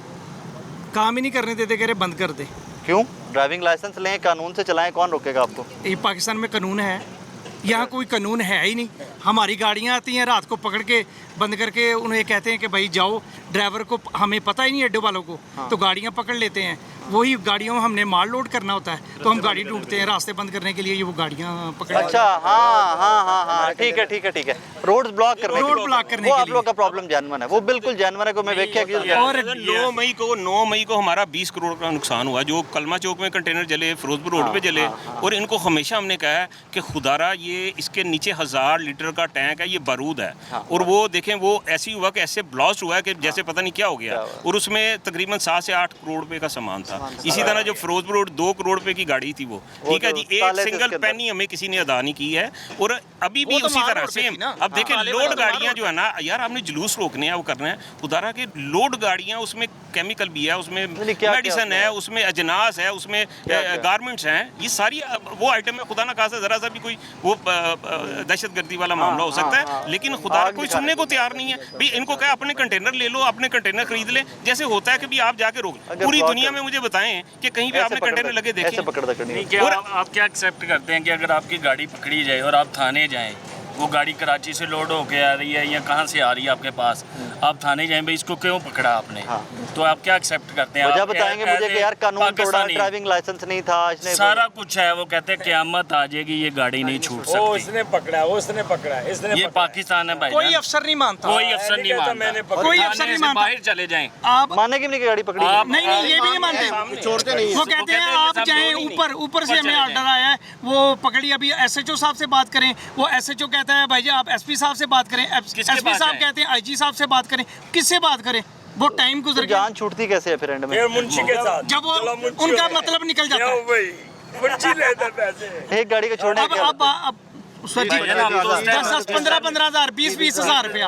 Speaker 10: काम ही नहीं करने देते, कह रहे बंद कर दे।
Speaker 1: क्यों? ड्राइविंग लाइसेंस लें, कानून से चलाएं, कौन रोकेगा आपको?
Speaker 10: ये पाकिस्तान में कानून है, यहाँ कोई कानून है ही नहीं। हमारी गाड़ियाँ आती हैं रात को पकड़ के बंद करके, उन्हें कहते हैं कि भाई जाओ, ड्राइवर को हमें पता ही नहीं अड्डे वालों को, तो गाड़ियाँ पकड़ लेते हैं। वही गाड़ियों में हमने माल लोड करना होता है, तो हम गाड़ी ढूंढते हैं रास्ते बंद करने के लिए, ये वो गाड़ियाँ पकड़।
Speaker 1: अच्छा, हाँ, ठीक है। रोड ब्लॉक करने
Speaker 10: रोड
Speaker 1: के लिए।
Speaker 10: ब्लॉक करने
Speaker 1: वो
Speaker 10: के
Speaker 1: आप
Speaker 10: लिए।
Speaker 1: लोग का प्रॉब्लम जेन्युइन है, वो बिल्कुल जेन्युइन है। को मैं देखा कि
Speaker 10: और
Speaker 2: 9 मई को हमारा 20 करोड़ का नुकसान हुआ, जो कलमा चौक में कंटेनर जले, फिरोजपुर रोड पे जले। और इनको हमेशा हमने कहा है कि खुदारा ये इसके नीचे 1000 लीटर का टैंक है, ये बारूद है। और वो देखें, वो ऐसी हुआ कि ऐसे ब्लास्ट हुआ है कि जैसे पता नहीं क्या हो गया। और उसमें तकरीबन 7 से 8 करोड़ रुपए का सामान था। था। इसी तरह जो फिरोजपुर रोड 2 करोड़ रुपए की गाड़ी थी वो, ठीक है जी, एक सिंगल पेनी हमें किसी ने अदा नहीं की है। और अभी भी उसी तरह सेम। अब देखिए लोड गाड़ियाँ जो है ना यार, आपने जुलूस रोकने हैं, वो करना है खुदारा के लोड गाड़ियाँ, उसमें केमिकल भी है, उसमें मेडिसिन है, उसमें अजनास है, उसमें गारमेंट्स हैं, ये सारी वो आइटम है। खुदा ना खासा ज़रा सा भी कोई वो दहशतगर्दी वाला मामला हो सकता है, लेकिन खुदा कोई सुनने को तैयार नहीं है। भाई इनको क्या अपने कंटेनर ले लो, अपने कंटेनर खरीद ले, जैसे होता है कि भी आप जाके रोक। पूरी दुनिया में मुझे बताएं कि कहीं पे आपने कंटेनर लगे देखे।
Speaker 9: और आप क्या एक्सेप्ट करते हैं कि अगर आपकी गाड़ी पकड़ी जाए और आप थाने जाएं, वो गाड़ी कराची से लोड होके आ रही है या कहाँ से आ रही है आपके पास, आप थाने जाएं भाई इसको क्यों पकड़ा आपने, तो आप क्या एक्सेप्ट करते हैं?
Speaker 1: वजह बताएंगे मुझे कि यार कानून तोड़ा, ड्राइविंग लाइसेंस नहीं था, इसने
Speaker 9: सारा कुछ है। वो कहते हैं क़यामत आ जाएगी, ये गाड़ी नहीं छूट सकती।
Speaker 7: इसने पकड़ा, उसने पकड़ा, इसने
Speaker 9: ये पाकिस्तान है भाई,
Speaker 10: कोई अफसर नहीं मानता,
Speaker 9: कोई अफसर नहीं मानता,
Speaker 10: कोई अफसर नहीं मानता।
Speaker 9: बाहर चले जाएं
Speaker 10: आप
Speaker 1: माने कि नहीं कि गाड़ी पकड़ी?
Speaker 10: नहीं नहीं, ये भी नहीं मानते,
Speaker 8: छोड़ते नहीं।
Speaker 10: वो कहते हैं आप जाएं ऊपर से हमें ऑर्डर आया है, वो पकड़ी। अभी एसएचओ साहब से बात करें, वो एसएचओ कहता है भाई जी आप एसपी साहब से बात करें, एसपी साहब कहते हैं आईजी साहब से बात करें, किससे बात करें? वो टाइम गुजर गया,
Speaker 1: जान छूटती कैसे है फिर एंड में?
Speaker 7: मुंशी के साथ
Speaker 10: जब वो उनका मतलब निकल जाता है।
Speaker 7: मुंशी लेता पैसे
Speaker 1: एक गाड़ी को छोड़ने
Speaker 10: अब 10-15,000 20-20,000 रुपया,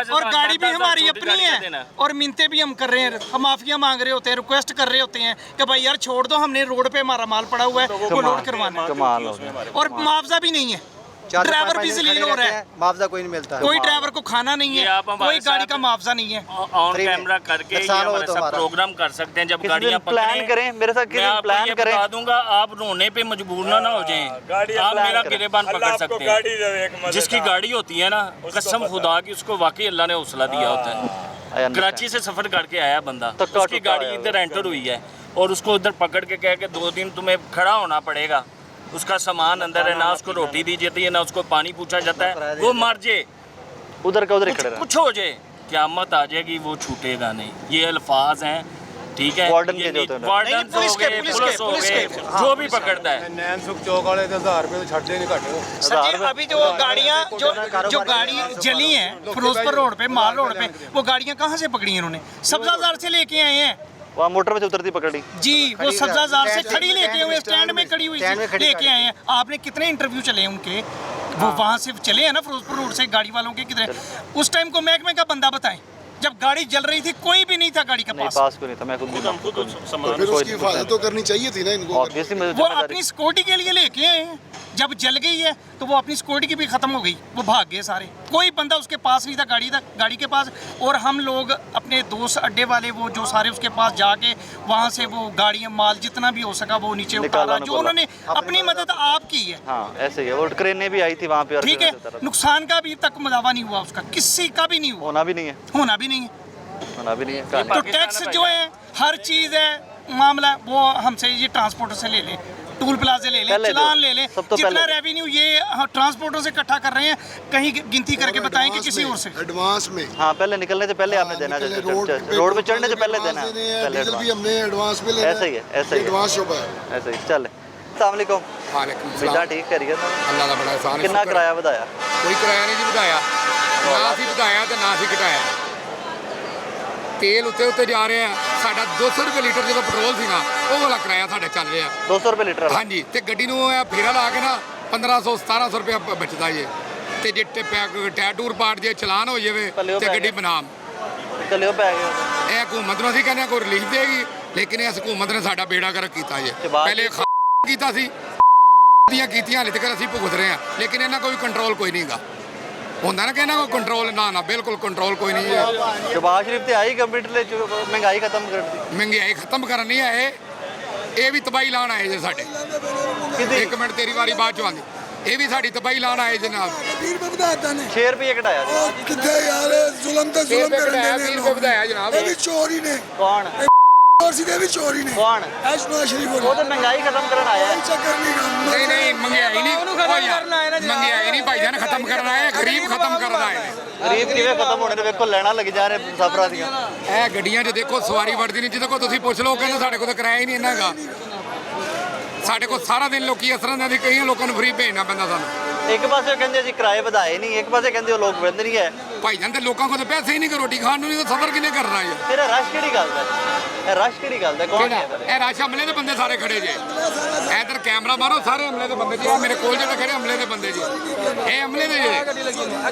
Speaker 10: और गाड़ी भी हमारी अपनी है और मिन्नतें भी हम कर रहे हैं, हम माफिया मांग रहे होते हैं, रिक्वेस्ट कर रहे होते हैं कि भाई यार छोड़ दो, हमने रोड पे हमारा माल पड़ा हुआ है, वो लोड करवाना है,
Speaker 1: कमाल हो गया।
Speaker 10: और मुआवजा भी नहीं है, ड्राइवर भी जलील हो रहा है,
Speaker 8: मुआवजा कोई नहीं मिलता है,
Speaker 10: कोई ड्राइवर को खाना नहीं है, कोई गाड़ी का मुआवजा नहीं है।
Speaker 9: ऑन कैमरा करके ये हमारे साथ प्रोग्राम कर सकते हैं। जब गाड़ियां
Speaker 1: प्लान करें मेरे साथ, किसी प्लान करें,
Speaker 9: बता दूंगा, आप रोने पे मजबूर ना हो जाएं, आप मेरा गिरेबान पकड़ सकते हैं। जिसकी गाड़ी होती है ना, कसम खुदा की उसको वाकई अल्लाह ने हौसला दिया होता है। कराची से सफर करके आया बंदा, उसकी गाड़ी इधर एंटर हुई है और उसको उधर पकड़ के कह के 2 दिन तुम्हें खड़ा होना पड़ेगा, उसका सामान अंदर है, ना उसको रोटी दी जाती है, ना उसको पानी पूछा जाता है, वो मर जाए
Speaker 1: उधर का उधर ही खड़े रहे।
Speaker 9: कुछ हो जाए, क़यामत आ जाएगी, वो छूटेगा नहीं। ये अल्फाज हैं, ठीक है,
Speaker 1: वार्डन के जो होते हैं,
Speaker 9: वार्डन पुलिस के जो भी पकड़ता है।
Speaker 4: नैन सुख चौक वाले 1000 रुपए तो छड़ते नहीं घट।
Speaker 10: सर जी अभी जो गाड़ियाँ जो गाड़ी जली हैं फिरोजपुर रोड पे, माल रोड पे, वो गाड़ियाँ कहाँ से पकड़ी हैं इन्होंने? सब्जाजार से लेके आए हैं,
Speaker 1: वहाँ मोटर में से उतरती पकड़ी
Speaker 10: जी, वो सब्जाजार से खड़ी लेके हुए स्टैंड में खड़ी हुई लेके आए हैं। आपने कितने इंटरव्यू चले उनके, वो वहाँ से चले हैं ना फिरोजपुर रोड से गाड़ी वालों के, कितने उस टाइम को महकमे का बंदा बताएं, जब गाड़ी जल रही थी कोई भी नहीं था गाड़ी के पास
Speaker 1: कोई नहीं था, मैं खुद
Speaker 6: तो फिर उसकी हिफाजत तो करनी चाहिए थी ना इनको।
Speaker 10: वो अपनी सिक्योरिटी के लिए लेके आए हैं, जब जल गई है तो वो अपनी सिक्योरिटी की भी खत्म हो गई, वो भाग गए सारे, कोई बंदा उसके पास नहीं था गाड़ी के पास। और हम लोग अपने दोस्त अड्डे वाले वो जो सारे उसके पास जाके वहाँ से वो गाड़ियाँ माल जितना भी हो सका वो नीचे उतारा, जो उन्होंने अपनी मदद आप की है।
Speaker 1: हाँ ऐसे ही है, वो क्रेनें भी आई थी वहाँ पे,
Speaker 10: ठीक है, नुकसान का अभी तक मुदावा नहीं हुआ उसका, किसी का भी नहीं हुआ,
Speaker 1: होना भी नहीं है,
Speaker 10: होना भी नहीं है। तो टैक्स जो है हर चीज़ है मामला, वो हमसे ये ट्रांसपोर्टर से ले लें, टूल प्लाजा ले लें, चलान ले लें, जितना रेवेन्यू ये ट्रांसपोर्टर से इकट्ठा कर रहे हैं, कहीं गिनती करके बताएं कि किसी और से
Speaker 6: एडवांस में।
Speaker 1: हाँ पहले निकलने से पहले आपने देना, रोड पे चढ़ने से पहले देना,
Speaker 6: डीजल भी हमने एडवांस में लेना,
Speaker 1: ऐसा ही है, ऐसा ही
Speaker 6: एडवांस शोबा है,
Speaker 1: ऐसा ही। चल अस्सलाम वालेकुम।
Speaker 6: वालेकुम
Speaker 1: बेटा ठीक करिए,
Speaker 6: अल्लाह का बड़ा एहसान है।
Speaker 1: कितना किराया ਵਧਾਇਆ?
Speaker 11: कोई किराया नहीं जी ਵਧਾਇਆ, ना ही ਵਧਾਇਆ ਤੇ ना ही घटाया। तेल उत्ते जा रहे हैं, साडा 200 रुपये लीटर जो पेट्रोल थी ना, वो वाला किराया साडा चल रहा
Speaker 1: 200 रुपये लीटर।
Speaker 11: हाँ जी, तो गड्डी ਨੂੰ फेरा ला के ना 1500-1700 रुपया बचता जे, ਤੇ ਜੇ ਟਾਇਰ ਟੂਰ ਪਾੜ ਜੇ ਚਲਾਨ ਹੋ ਜਾਵੇ ਤੇ ਗੱਡੀ ਬਨਾਮ
Speaker 1: ਚੱਲਿਓ ਪੈ ਗਏ।
Speaker 11: ਇਹ ਹਕੂਮਤ ਨੂੰ ਅਸੀਂ ਕਹਿੰਦੇ ਕੋਈ ਰਿਲੀਫ ਦੇਗੀ, ਲੇਕਿਨ ਇਸ ਹਕੂਮਤ ਨੇ ਸਾਡਾ ਬੇੜਾ ਗਰਕ ਕੀਤਾ ਜੇ। ਪਹਿਲੇ ਕੀਤਾ ਸੀ ਦੀਆਂ ਕੀਤੀਆਂ, ਹਾਲੇ ਤੱਕ ਅਸੀਂ ਭੁਗਤ ਰਹੇ ਹਾਂ, ਲੇਕਿਨ ਇਹਨਾਂ ਕੋਈ ਕੰਟਰੋਲ ਕੋਈ ਨਹੀਂਗਾ ਹੁੰਦਾ ਨਾ, ਕਿ ਇਹਨਾਂ ਕੋਲ ਕੰਟਰੋਲ ਨਾ ਬਿਲਕੁਲ ਕੰਟਰੋਲ ਕੋਈ ਨਹੀਂ ਹੈ।
Speaker 1: ਸ਼ਬਾਜ਼ ਸ਼ਰੀਫ ਤੇ ਆਈ ਗਵਰਨਮੈਂਟ ਨੇ ਮਹਿੰਗਾਈ ਖਤਮ ਕਰ ਦਿੱਤੀ,
Speaker 11: ਮਹਿੰਗਾਈ ਖਤਮ ਕਰਨ ਨਹੀਂ ਆਏ, ਇਹ ਵੀ ਤਬਾਹੀ ਲਾਣ ਆਏ ਜੇ ਸਾਡੇ। ਇੱਕ ਮਿੰਟ ਤੇਰੀ ਵਾਰੀ ਬਾਅਦ ਚ ਆਉਂਦੀ, ਇਹ ਵੀ ਸਾਡੀ ਤਬਾਹੀ ਲਾਣ ਆਏ ਜਨਾਬ।
Speaker 1: 6 ਰੁਪਏ ਘਟਾਇਆ
Speaker 6: ਕਿੱਥੇ ਯਾਰ, ਜ਼ੁਲਮ ਤੇ ਜ਼ੁਲਮ ਕਰਨ ਦੇ ਨੇ,
Speaker 11: 20 ਰੁਪਏ ਵਧਾਇਆ ਜਨਾਬ।
Speaker 6: ਇਹ ਵੀ ਚੋਰੀ ਨੇ।
Speaker 1: ਕੌਣ
Speaker 6: और सीधे भी चोरी ने।
Speaker 1: कौन?
Speaker 6: शहबाज शरीफ।
Speaker 1: वो तो महंगाई खत्म करना आया है।
Speaker 11: नहीं नहीं महंगाई नहीं, महंगाई नहीं भाईजान खत्म करना है, गरीब खत्म करना है।
Speaker 1: गरीब किवें खत्म होने ने, वेखो ਲੈਣਾ ਲੱਗ ਜਾ ਰਹੇ ਮੁਸਾਫਰਾਂ ਦੀਆਂ।
Speaker 11: ਇਹ ਗੱਡੀਆਂ 'ਚ ਦੇਖੋ ਸਵਾਰੀ ਵੜਦੀ ਨਹੀਂ, ਜਿਹਦੇ ਕੋਲ ਤੁਸੀਂ ਪੁੱਛ ਲਓ ਕਹਿੰਦੇ ਸਾਡੇ ਕੋਲ ਤਾਂ ਕਿਰਾਇਆ ਹੀ ਨਹੀਂ ਇੰਨਾ ਹੈਗਾ। ਸਾਡੇ ਕੋਲ ਸਾਰਾ ਦਿਨ ਲੋਕੀ ਇਸ ਤਰ੍ਹਾਂ ਦੇ ਕਈ ਲੋਕਾਂ ਨੂੰ ਫ੍ਰੀ ਭੇਜਣਾ ਪੈਂਦਾ ਸਾਨੂੰ।
Speaker 1: ਇੱਕ ਪਾਸੇ ਕਹਿੰਦੇ ਅਸੀਂ ਕਿਰਾਏ ਵਧਾਏ ਨਹੀਂ, ਇੱਕ ਪਾਸੇ ਕਹਿੰਦੇ ਉਹ ਲੋਕ ਬੰਦ ਨਹੀਂ ਹੈ।
Speaker 11: ਭਾਈ ਜਾਨ ਤੇ ਲੋਕਾਂ ਕੋਲ ਤਾਂ ਪੈਸੇ ਹੀ ਨਹੀਂ ਕਿ ਰੋਟੀ ਖਾਣ ਨੂੰ, ਨਹੀਂ ਤਾਂ ਸਫਰ ਕਿੰਨੇ ਕਰਨਾ ਹੈ।
Speaker 1: ਫਿਰ ਇਹ ਰਸ਼ ਕਿਹੜੀ ਗੱਲ ਦਾ, ਇਹ ਰਸ਼ ਕਿਹੜੀ ਗੱਲ ਦਾ, ਕੌਣ ਹੈ
Speaker 11: ਇਹ ਰਾਸ਼ ਹਮਲੇ ਦੇ ਬੰਦੇ ਸਾਰੇ ਖੜੇ ਜੇ, ਇਧਰ ਕੈਮਰਾ ਮਾਰੋ, ਸਾਰੇ ਹਮਲੇ ਦੇ ਬੰਦੇ ਜੀ, ਇਹ ਮੇਰੇ ਕੋਲ ਜਿਹੜੇ ਖੜੇ ਹਮਲੇ ਦੇ ਬੰਦੇ ਜੀ, ਇਹ ਹਮਲੇ ਦੇ ਜੇ।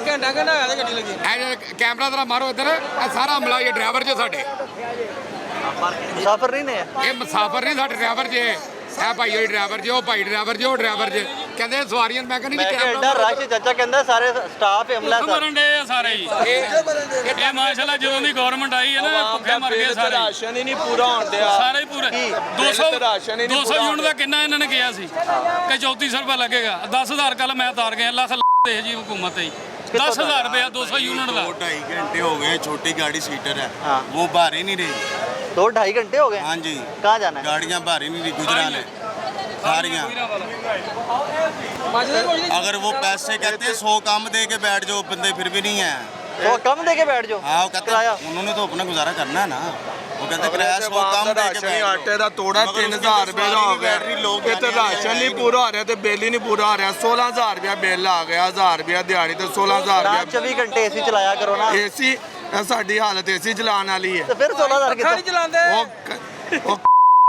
Speaker 10: ਘੰਟਾ ਹੋਇਆ ਤੇ ਗੱਡੀ ਲੱਗੀ।
Speaker 11: ਇਹ ਕੈਮਰਾ ਜ਼ਰਾ ਮਾਰੋ ਇੱਧਰ, ਇਹ ਸਾਰਾ ਹਮਲਾ ਇਹ ਡਰਾਈਵਰ ਜੇ ਸਾਡੇ,
Speaker 1: ਮੁਸਾਫਰ ਨਹੀਂ ਨੇ
Speaker 11: ਇਹ ਮੁਸਾਫਰ ਨਹੀਂ ਸਾਡੇ ਡਰਾਈਵਰ ਜੇ, ਇਹ ਭਾਈ ਉਹ ਡਰਾਈਵਰ ਜੇ, ਉਹ ਭਾਈ ਡਰਾਈਵਰ ਜੇ, ਉਹ ਡਰਾਈਵਰ ਜੇ, ਕਹਿੰਦੇ ਸਵਾਰੀਆਂ ਮੈਂ ਕਹਿੰਦੀ
Speaker 1: ਮੈਂ ਕਿਹਾ ਰਸ਼ ਚਾਚਾ ਕਹਿੰਦਾ ਸਾਰੇ ਸਟਾਫ ਹਮਲਾ
Speaker 9: ਮਰਨ ਦੇ ਆ ਸਾਰੇ ਹੀ। ਇਹ ਮਾਸ਼ਾਅੱਲਾ ਜਦੋਂ ਦੀ ਗਵਰਨਮੈਂਟ ਆਈ ਹੈ ਨਾ, ਭੁੱਖੇ ਮਰ ਗਏ ਸਾਰੇ,
Speaker 4: ਰਾਸ਼ਨ ਹੀ ਨਹੀਂ ਪੂਰਾ ਹੋਣ ਦਿਆ।
Speaker 9: ਸਾਰੇ ਹੀ ਪੂਰੇ 200 ਯੂਨਿਟ ਦਾ ਕਿੰਨਾ ਇਹਨਾਂ ਨੇ ਕਿਹਾ ਸੀ ਕਿ 3400 ਰੁਪਏ ਲੱਗੇਗਾ। 10000 ਕੱਲ ਮੈਂ ਤਾਰ ਗਿਆ, ਲੱਖ ਦੇ ਜੀ हुकूमत है 10,000 रुपया 200 यूनिट का।
Speaker 3: 2-2.5 घंटे हो गए, छोटी गाड़ी सीटर है वो बाहर ही नहीं रही।
Speaker 1: 2-2.5 घंटे हो गए?
Speaker 3: हाँ जी।
Speaker 1: कहाँ जाना है?
Speaker 3: गाड़ियाँ बाहर ही नहीं रही, गुजराने सारियाँ। अगर वो पैसे कहते हैं 100 कम दे के बैठ जाओ, बंदे फिर भी नहीं है।
Speaker 1: 100 कम दे के बैठ जाओ?
Speaker 3: हाँ, वो कहते हैं उन्होंने तो अपना गुजारा करना है ना, वो कहते किराया 100 कम दे के बैठ।
Speaker 4: ਆਟੇ ਦਾ ਤੋੜਾ 3000 ਰੁਪਏ ਦਾ ਹੋ ਗਿਆ, ਇੱਥੇ ਰਾਸ਼ਨ ਨਹੀਂ ਪੂਰਾ ਹੋ ਰਿਹਾ ਤੇ ਬਿੱਲ ਹੀ ਨਹੀਂ ਪੂਰਾ ਹੋ ਰਿਹਾ। 16000 ਰੁਪਇਆ ਬਿੱਲ ਆ ਗਿਆ, 1000 ਰੁਪਇਆ ਦਿਹਾੜੀ ਤੇ 16000
Speaker 1: रात
Speaker 4: ਰੁਪਇਆ
Speaker 1: 24 घंटे एसी चलाया करो ना।
Speaker 4: ਏਸੀ। ਸਾਡੀ ਹਾਲਤ ਏਸੀ ਚਲਾਉਣ ਵਾਲੀ ਹੈ।
Speaker 1: तो फिर 16000 कितना?
Speaker 4: ਉਹ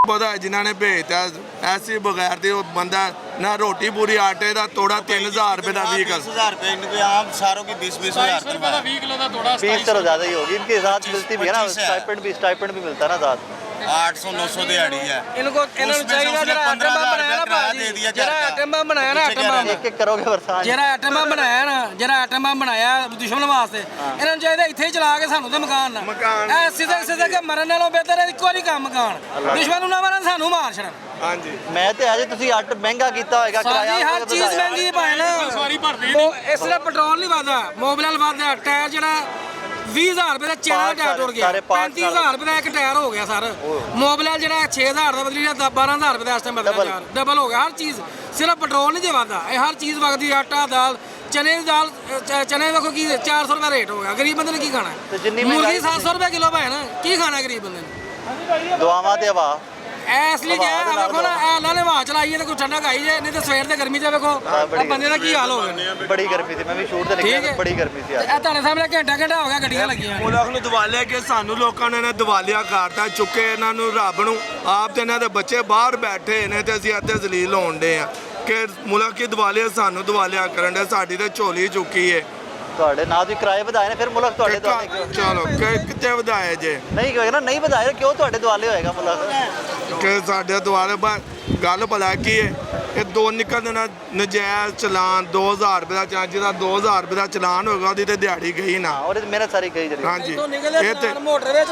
Speaker 4: ਪਤਾ ਜਿਨ੍ਹਾਂ ਨੇ ਭੇਜਤਾ ਐਸੀ ਬਗੈਰ ਦੇ ਉਹ ਬੰਦਾ ਨਾ ਰੋਟੀ ਪੂਰੀ, ਆਟੇ ਦਾ ਤੋੜਾ 3000 ਰੁਪਏ ਦਾ
Speaker 3: 20,000 रुपये इनके आम सारों की 20-20 हज़ार
Speaker 9: रुपए का 20 किलो का थोड़ा
Speaker 1: 20 चलो ज़्यादा ही होगी, इनके साथ मिलती भी है ना, स्टाइपेंड भी मिलता है ना साथ।
Speaker 3: 800-900 दिहाड़ी है।
Speaker 10: इनको इन्होंने चाहिए जरा आइटम बनाया ना भाजी, जरा आइटम बनाया ना, आइटम
Speaker 1: एक-एक करोगे बरसात।
Speaker 10: ਜਿਹੜਾ ਆਈਟਮ ਬਣਾਇਆ ਨਾ, ਜਿਹੜਾ ਆਈਟਮ ਬਣਾਇਆ ਦੁਸ਼ਮਣ ਵਾਸਤੇ, ਇਹਨਾਂ ਨੂੰ ਚਾਹੀਦਾ ਇੱਥੇ ਹੀ ਚਲਾ ਕੇ ਸਾਨੂੰ ਤੇ ਮਕਾਨ ਨਾ ਐ ਸਿੱਧੇ ਕੇ ਮਰਨ ਨਾਲੋਂ ਬਿਹਤਰ ਹੈ ਇੱਕੋ ਵਾਰੀ ਕੰਮ ਮਕਾਨ, ਦੁਸ਼ਮਣ ਨੂੰ ਨਾ ਮਾਰਨ, ਸਾਨੂੰ ਮਾਰ ਛੜਨ।
Speaker 4: ਹਾਂਜੀ
Speaker 1: ਮੈਂ ਤੇ ਅਜੇ ਤੁਸੀਂ ਅੱਟ ਮਹਿੰਗਾ ਕੀਤਾ ਹੋਏਗਾ ਕਿਰਾਇਆ,
Speaker 10: ਸਾਡੀ ਹਰ ਚੀਜ਼ ਮਹਿੰਗੀ ਭਾਈ ਨਾ,
Speaker 9: सवारी भरती नहीं।
Speaker 10: ਇਸ ਲਈ ਪੈਟਰੋਲ ਨਹੀਂ ਵਧਦਾ, ਮੋਬਿਲ ਵਧਦਾ, ਟਾਇਰ ਜਿਹੜਾ 20000 ਰੁਪਏ ਦਾ ਚੈਨ ਟਾਇਰ ਟੁੱਟ ਗਿਆ, 35000 ਰੁਪਏ ਦਾ ਇੱਕ ਟਾਇਰ ਹੋ ਗਿਆ ਸਰ। ਮੋਬਿਲ ਜਿਹੜਾ 6000 ਦਾ ਬਦਲੀ ਦਾ 12000 ਰੁਪਏ ਦਾ ਇਸ ਟਾਈਮ ਬਦਲਿਆ, ਡਬਲ ਹੋ ਗਿਆ ਹਰ ਚੀਜ਼, ਸਿਰਫ ਪੈਟਰੋਲ ਨਹੀਂ ਜੇ ਵਧਦਾ, ਇਹ ਹਰ ਚੀਜ਼ ਵਗਦੀ, ਆਟਾ ਦਾਲ ਚਨੇ ਦੀ ਦਾਲ, ਚਨੇ ਵੇਖੋ ਕੀ 400 ਰੁਪਏ ਰੇਟ ਹੋ ਗਿਆ, ਗਰੀਬ ਬੰਦੇ ਨੇ ਕੀ ਖਾਣਾ? ਮੁਰਗੀ 700 ਰੁਪਏ ਕਿਲੋ ਭਾਈ ਨਾ, ਕੀ ਖਾਣਾ ਗਰੀਬ ਬੰਦੇ ਨੇ?
Speaker 1: ਦੁਆਵਾਂ ਤੇ ਹਵਾ
Speaker 10: ਇਸ ਲਈ ਗਿਆ ਵੇਖੋ ਨਾ, ਇਹਨਾਂ ਨੇ ਹਵਾ ਚਲਾਈ ਤੇ ਕੋਈ ਠੰਡਾ ਖਾਈ ਜੇ, ਨਹੀਂ ਤੇ ਸਵੇਰ ਤੇ ਗਰਮੀ ਚ ਵੇਖੋ ਬੰਦੇ ਦਾ ਕੀ ਹਾਲ ਹੋ ਗਿਆ।
Speaker 1: ਬੜੀ ਗਰਮੀ ਸੀ, ਮੈਂ ਵੀ ਸ਼ੂਟ ਤੇ ਨਿਕਲਿਆ, ਬੜੀ ਗਰਮੀ ਸੀ
Speaker 10: ਇਹ ਤੁਹਾਡੇ ਸਾਹਮਣੇ ਘੰਟਾ ਹੋ ਗਿਆ ਗੱਡੀਆਂ ਲੱਗੀਆਂ।
Speaker 4: ਮੁਲਕ ਨੂੰ ਦਿਵਾਲਿਆ ਕਿ ਸਾਨੂੰ ਲੋਕਾਂ ਨੇ ਦਿਵਾਲਿਆ ਕਰਤਾ, ਚੁੱਕੇ ਇਹਨਾਂ ਨੂੰ ਰੱਬ ਨੂੰ, ਆਪ ਤੇ ਇਹਨਾਂ ਦੇ ਬੱਚੇ ਬਾਹਰ ਬੈਠੇ ਨੇ ਤੇ ਅਸੀਂ ਇੱਥੇ ਜ਼ਲੀਲ ਹੋਣ ਦੇ ਆ ਕਿ ਮੁਲਕ ਕੀ ਦਿਵਾਲਿਆ ਸਾਨੂੰ ਦਿਵਾਲਿਆ ਕਰਨ ਦੇ, ਸਾਡੀ ਤੇ ਝੋਲੀ ਚੁੱਕੀ ਏ।
Speaker 1: ਤੁਹਾਡੇ ਨਾਲ ਵੀ ਕਿਰਾਏ ਵਧਾਏ ਨੇ, ਫਿਰ ਮੁਲਕ ਤੁਹਾਡੇ ਦੁਆਲੇ ਕਿਉਂ?
Speaker 4: ਚਲੋ ਕਿੱਥੇ ਵਧਾਏ ਜੇ?
Speaker 1: ਨਹੀਂ ਹੋਏਗਾ ਨਾ, ਨਹੀਂ ਵਧਾਏ ਕਿਉਂ ਤੁਹਾਡੇ ਦੁਆਲੇ ਹੋਏਗਾ ਮੁਲਕ?
Speaker 4: ਕਿ ਸਾਡੇ ਦੁਆਲੇ ਗੱਲ ਭਲਾ ਕੀ ਹੈ, ਇਹ ਦੋ ਨਿਕਲਦੇ ਨਾ ਨਜਾਇਜ਼ ਚਲਾਨ, 2000 ਰੁਪਏ ਦਾ ਚਾਰਜ, ਜਿਹਦਾ 2000 ਰੁਪਏ ਦਾ ਚਲਾਨ ਹੋਗਾ ਉਹਦੀ ਤੇ ਦਿਹਾੜੀ ਗਈ ਨਾ।
Speaker 1: ਔਰ ਮਿਹਨਤ ਸਾਰੀ ਗਈ ਜਰੀ।
Speaker 4: ਹਾਂਜੀ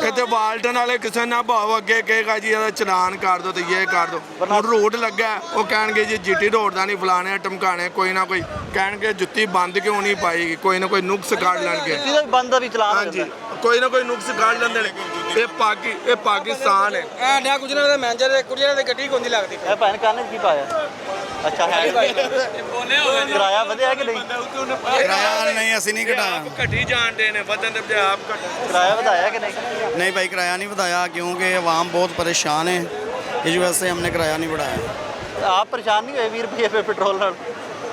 Speaker 4: ਇੱਥੇ ਵਾਲਟਨ ਵਾਲੇ ਕਿਸੇ ਨਾ ਭਾਵ ਅੱਗੇ ਕਹੇਗਾ ਜੀ ਇਹਦਾ ਚਲਾਨ ਕਰ ਦੋ ਤੇ ਇਹ ਕਰ ਦੋ, ਹੁਣ ਰੂਟ ਲੱਗਾ ਉਹ ਕਹਿਣਗੇ ਜੀ ਜੀਟੀ ਰੋਡ ਦਾ ਨਹੀਂ, ਫਲਾਣੇ ਟਮਕਾਣੇ, ਕੋਈ ਨਾ ਕੋਈ ਕਹਿਣਗੇ ਜੁੱਤੀ ਬੰਦ ਕਿਉਂ ਨਹੀਂ ਪਾਈ, ਕੋਈ ਨਾ ਕੋਈ ਨੁਕਸ ਕੱਢ ਲੈਣਗੇ,
Speaker 1: ਜੁੱਤੀ ਦਾ ਵੀ ਬੰਦ ਦਾ ਵੀ ਚਲਾਨ ਹੋ ਜਾਂਦਾ।
Speaker 4: ਕੋਈ ਨਾ ਕੋਈ ਨੁਕਸ ਕੱਢ ਲੈਂਦੇ ਨੇ। ਇਹ ਪਾਕਿਸਤਾਨ ਹੈ।
Speaker 10: ਇਹ ਡਿਆ ਗੁਜਰਾਂ ਦੇ ਮੈਨੇਜਰ ਕੁੜੀਆਂ ਦੀ ਗੱਡੀ ਕੋਂਦੀ ਲੱਗਦੀ।
Speaker 1: ਇਹ ਭੈਣ ਕਾਨੇ ਕੀ ਪਾਇਆ? ਅੱਛਾ ਹੈ ਕਿਰਾਇਆ ਵਧਿਆ ਕਿ ਨਹੀਂ?
Speaker 3: किराया नहीं ਅਸੀਂ ਨਹੀਂ ਘਟਾਇਆ,
Speaker 4: ਘਟੀ ਜਾਣਦੇ ਨੇ, ਵਧਣ ਦੇ ਬਜਾਏ ਆਪ ਘਟ।
Speaker 1: किराया ਵਧਾਇਆ कि नहीं?
Speaker 3: नहीं भाई किराया नहीं बताया, क्योंकि आवाम बहुत परेशान है, इस वजह से हमने किराया नहीं बढ़ाया।
Speaker 1: आप परेशान नहीं हुए 20 रुपये पे पेट्रोल?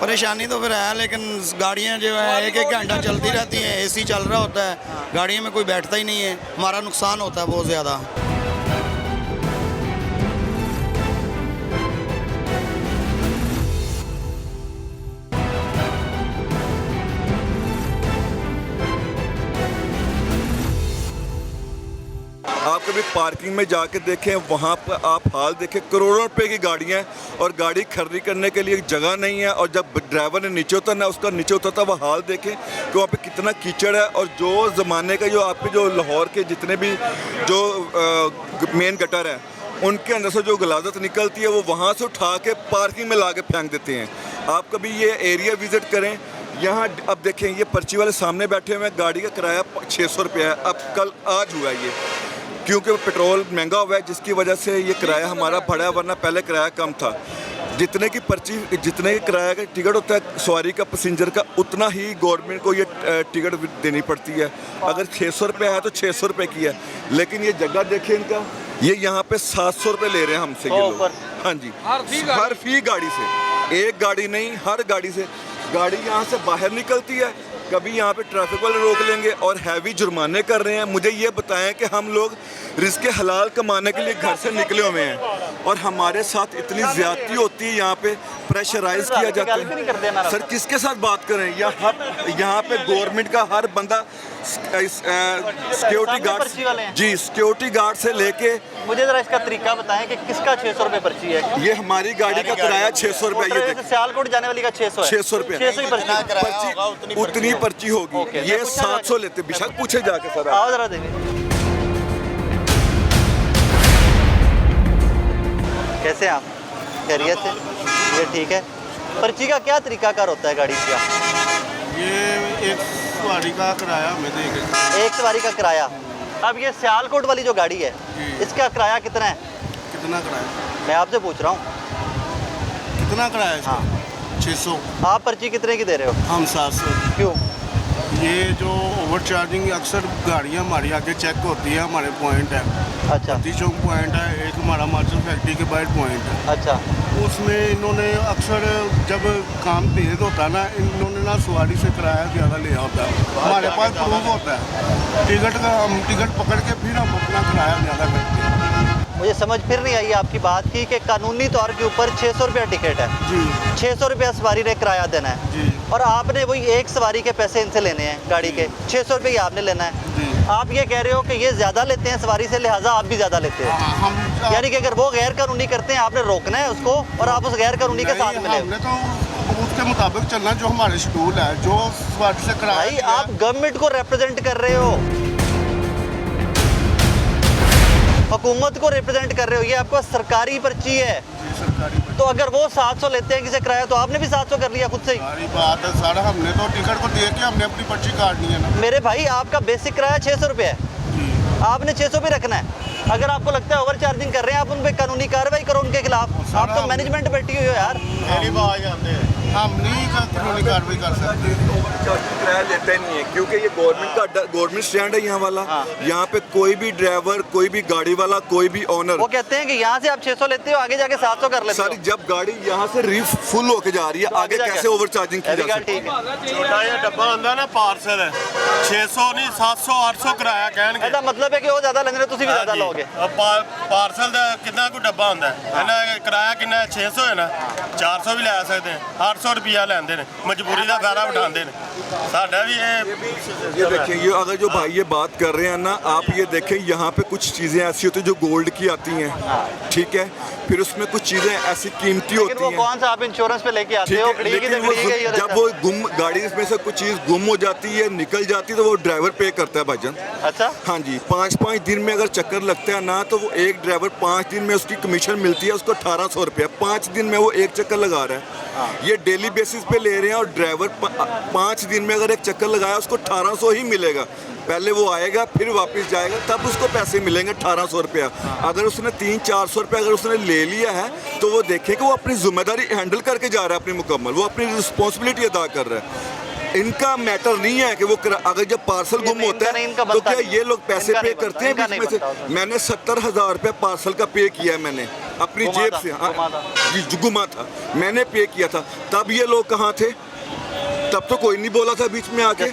Speaker 3: परेशानी तो फिर है, लेकिन गाड़ियाँ जो है 1-1 घंटा चलती रहती हैं, एसी चल रहा होता है, गाड़ियों में कोई बैठता ही नहीं है, हमारा नुकसान होता है बहुत ज़्यादा।
Speaker 12: आप कभी पार्किंग में जाकर देखें, वहाँ पर आप हाल देखें, करोड़ों रुपए की गाड़ियाँ हैं और गाड़ी खरीदी करने के लिए जगह नहीं है, और जब ड्राइवर ने नीचे उतरना उसका नीचे उतरता वह हाल देखें कि वहाँ पे कितना कीचड़ है। और जो ज़माने का जो आपके जो लाहौर के जितने भी जो मेन गटर है उनके अंदर से जो गलाजत निकलती है वो वहाँ से उठा के पार्किंग में ला के फेंक देते हैं। आप कभी ये एरिया विज़िट करें, यहाँ अब देखें ये पर्ची वाले सामने बैठे हुए हैं, गाड़ी का किराया 600 रुपया है, अब कल आज हुआ ये, क्योंकि पेट्रोल महंगा हुआ है जिसकी वजह से ये किराया हमारा बढ़ा है, वरना पहले किराया कम था। जितने की पर्ची, जितने की किराया का टिकट होता है सवारी का, पैसेंजर का, उतना ही गवर्नमेंट को ये टिकट देनी पड़ती है। अगर 600 रुपये है तो 600 रुपये की है, लेकिन ये जगह देखिए इनका, ये यहाँ पे 700 रुपये ले रहे हैं हमसे ये लोग। हाँ जी, हर फी गाड़ी से, एक गाड़ी नहीं, हर गाड़ी से गाड़ी यहाँ से बाहर निकलती है, कभी यहाँ पे ट्रैफिक वाले रोक लेंगे और हैवी जुर्माने कर रहे हैं। मुझे ये बताएं कि हम लोग रिस्क हलाल कमाने के लिए घर से निकले हुए हैं और हमारे साथ इतनी ज्यादती होती है, यहाँ पे प्रेशराइज किया जाता है। सर किसके साथ बात करें? यहाँ पे गवर्नमेंट का हर बंदा सिक्योरिटी गार्ड, जी सिक्योरिटी गार्ड से लेके,
Speaker 1: मुझे जरा इसका तरीका बताएं कि किसका 600 रुपये पर्ची है?
Speaker 12: ये हमारी गाड़ी का किराया 600 रुपये। ये
Speaker 1: सियालकोट जाने वाली का 600 है।
Speaker 12: 600 रुपये
Speaker 1: 600 ही पर्ची,
Speaker 12: उतनी पर्ची होगी। ये 700 लेते, बेशक पूछे जाके सर।
Speaker 1: आओ जरा देखें कैसे हैं आप? खैरियत से? ये ठीक है। पर्ची का क्या तरीकाकार होता है गाड़ी का?
Speaker 3: ये एक सवारी का किराया हमें देगा।
Speaker 1: एक सवारी का किराया। अब ये सियालकोट वाली जो गाड़ी है, इसका किराया कितना है?
Speaker 3: कितना किराया?
Speaker 1: मैं आपसे पूछ रहा हूँ।
Speaker 3: कितना किराया है?
Speaker 1: हाँ
Speaker 3: 600।
Speaker 1: आप पर्ची कितने की दे रहे हो?
Speaker 3: हम 700।
Speaker 1: क्यों?
Speaker 3: ये जो ओवर चार्जिंग अक्सर गाड़ियाँ हमारी आगे चेक होती है, हमारे पॉइंट है।
Speaker 1: अच्छा।
Speaker 3: चौक पॉइंट है, एक हमारा मार्शल फैक्ट्री के बाहर पॉइंट है।
Speaker 1: अच्छा।
Speaker 3: उसमें इन्होंने अक्सर जब काम तेज होता है ना, इन्होंने ना सवारी से किराया ज़्यादा लिया होता है। हमारे पास प्रूफ होता है टिकट का, हम टिकट पकड़ के फिर हम अपना किराया ज़्यादा करते हैं।
Speaker 1: मुझे समझ फिर नहीं आई आपकी बात की कि कानूनी तौर के ऊपर 600 रुपया टिकट है
Speaker 3: जी,
Speaker 1: 600 रुपया सवारी ने किराया देना है
Speaker 3: जी,
Speaker 1: और आपने वही एक सवारी के पैसे इनसे लेने हैं गाड़ी के 600 रुपये ही आपने लेना है
Speaker 3: जी।
Speaker 1: आप ये कह रहे हो कि ये ज़्यादा लेते हैं सवारी से, लिहाजा आप भी ज़्यादा लेते हैं।
Speaker 3: हम
Speaker 1: यानी कि अगर वो गैर कानूनी करते हैं आपने रोकना है उसको और आप उस गैर कानूनी के साथ मिले।
Speaker 3: हमने तो उसके मुताबिक चलना जो हमारे शेड्यूल है, जो सवारी से किराया।
Speaker 1: भाई आप गवर्नमेंट को रिप्रेजेंट कर रहे हो, हुकूमत को रिप्रेजेंट कर रहे हो, ये आपको सरकारी पर्ची है। तो अगर वो 700 लेते हैं किसी किराया तो आपने भी 700 कर लिया खुद से ही।
Speaker 3: सारी बात है सर, हमने तो टिकट को दे के हमने अपनी पर्ची काटनी है ना।
Speaker 1: मेरे भाई आपका बेसिक किराया 600 रुपये है, आपने 600 भी रखना है। अगर आपको लगता है ओवर चार्जिंग कर रहे हैं आप उन पर कानूनी कार्रवाई करो उनके खिलाफ। आप तो मैनेजमेंट बैठी हुई हो यार।
Speaker 3: हम नहीं कानूनी कार्रवाई कर सकते।
Speaker 12: किराया लेता ही नहीं है क्योंकि ये गवर्नमेंट स्टैंड है यहाँ वाला। यहाँ पे कोई भी ड्राइवर, कोई भी गाड़ी वाला, कोई भी ओनर,
Speaker 1: वो कहते हैं कि यहाँ से आप 600 लेते हो, आगे जाके 700 कर लेते हो।
Speaker 12: सर जब गाड़ी यहाँ से रीफ फुल होके जा रही है, आगे कैसे ओवर चार्जिंग की जा सकती है?
Speaker 1: ठीक है।
Speaker 3: छोटा ये डब्बा होता है ना पार्सल है, 600 नहीं 700 800 किराया कहणगे।
Speaker 1: ਇਹਦਾ मतलब है कि वो ज़्यादा लेंगे ਤੁਸੀਂ भी ज़्यादा लोगे।
Speaker 3: पार्सल ਦਾ ਕਿੰਨਾ ਕੋ ਡੱਬਾ ਹੁੰਦਾ ਹੈ ਇਹਨਾਂ ਕਿਰਾਇਆ ਕਿੰਨਾ 600 ਹੈ ਨਾ, 400 ਵੀ ਲੈ ਸਕਦੇ हैं, 800 रुपया ਲੈਂਦੇ ਨੇ, मजबूरी ਦਾ ਫਾਇਦਾ उठाते हैं। साडा भी
Speaker 12: ये देखिए, ये अगर जो भाई ये बात कर रहे हैं ना, आप ये देखें यहाँ पे कुछ चीज़ें ऐसी होती हैं जो गोल्ड की आती हैं, ठीक है, फिर उसमें कुछ चीज़ें ऐसी कीमती होती हैं।
Speaker 1: कौन सा आप इंश्योरेंस पे लेके आते हो?
Speaker 12: जब वो गुम, गाड़ी में से कुछ चीज़ गुम हो जाती है, निकल जाती है, तो वो ड्राइवर पे करता है भाईजान।
Speaker 1: अच्छा।
Speaker 12: हाँ जी, 5-5 दिन में अगर चक्कर लगता है ना, तो वो एक ड्राइवर 5 दिन में उसकी कमीशन मिलती है उसको 1800 रुपया। 5 दिन में वो एक चक्कर लगा रहा है। ये डेली बेसिस पे ले रहे हैं और ड्राइवर 5 दिन में अगर एक चक्कर लगाया उसको 1800 ही मिलेगा। पहले वो आएगा फिर वापस जाएगा, तब उसको पैसे मिलेंगे 1800 रुपया। अगर उसने 300-400 रुपया अगर उसने ले लिया है तो वो देखे कि वो अपनी जिम्मेदारी हैंडल करके जा रहा है अपनी मुकम्मल, वो अपनी रिस्पॉन्सिबिलिटी अदा कर रहा है। इनका मैटर नहीं है कि वो अगर जब पार्सल गुम होता है तो क्या ये लोग पैसे पे करते हैं बीच में से? मैंने 70,000 रुपये पार्सल का पे किया है मैंने अपनी जेब से। जी गुमा था, मैंने पे किया था। तब ये लोग कहाँ थे? तब तो कोई नहीं बोला था बीच में आके।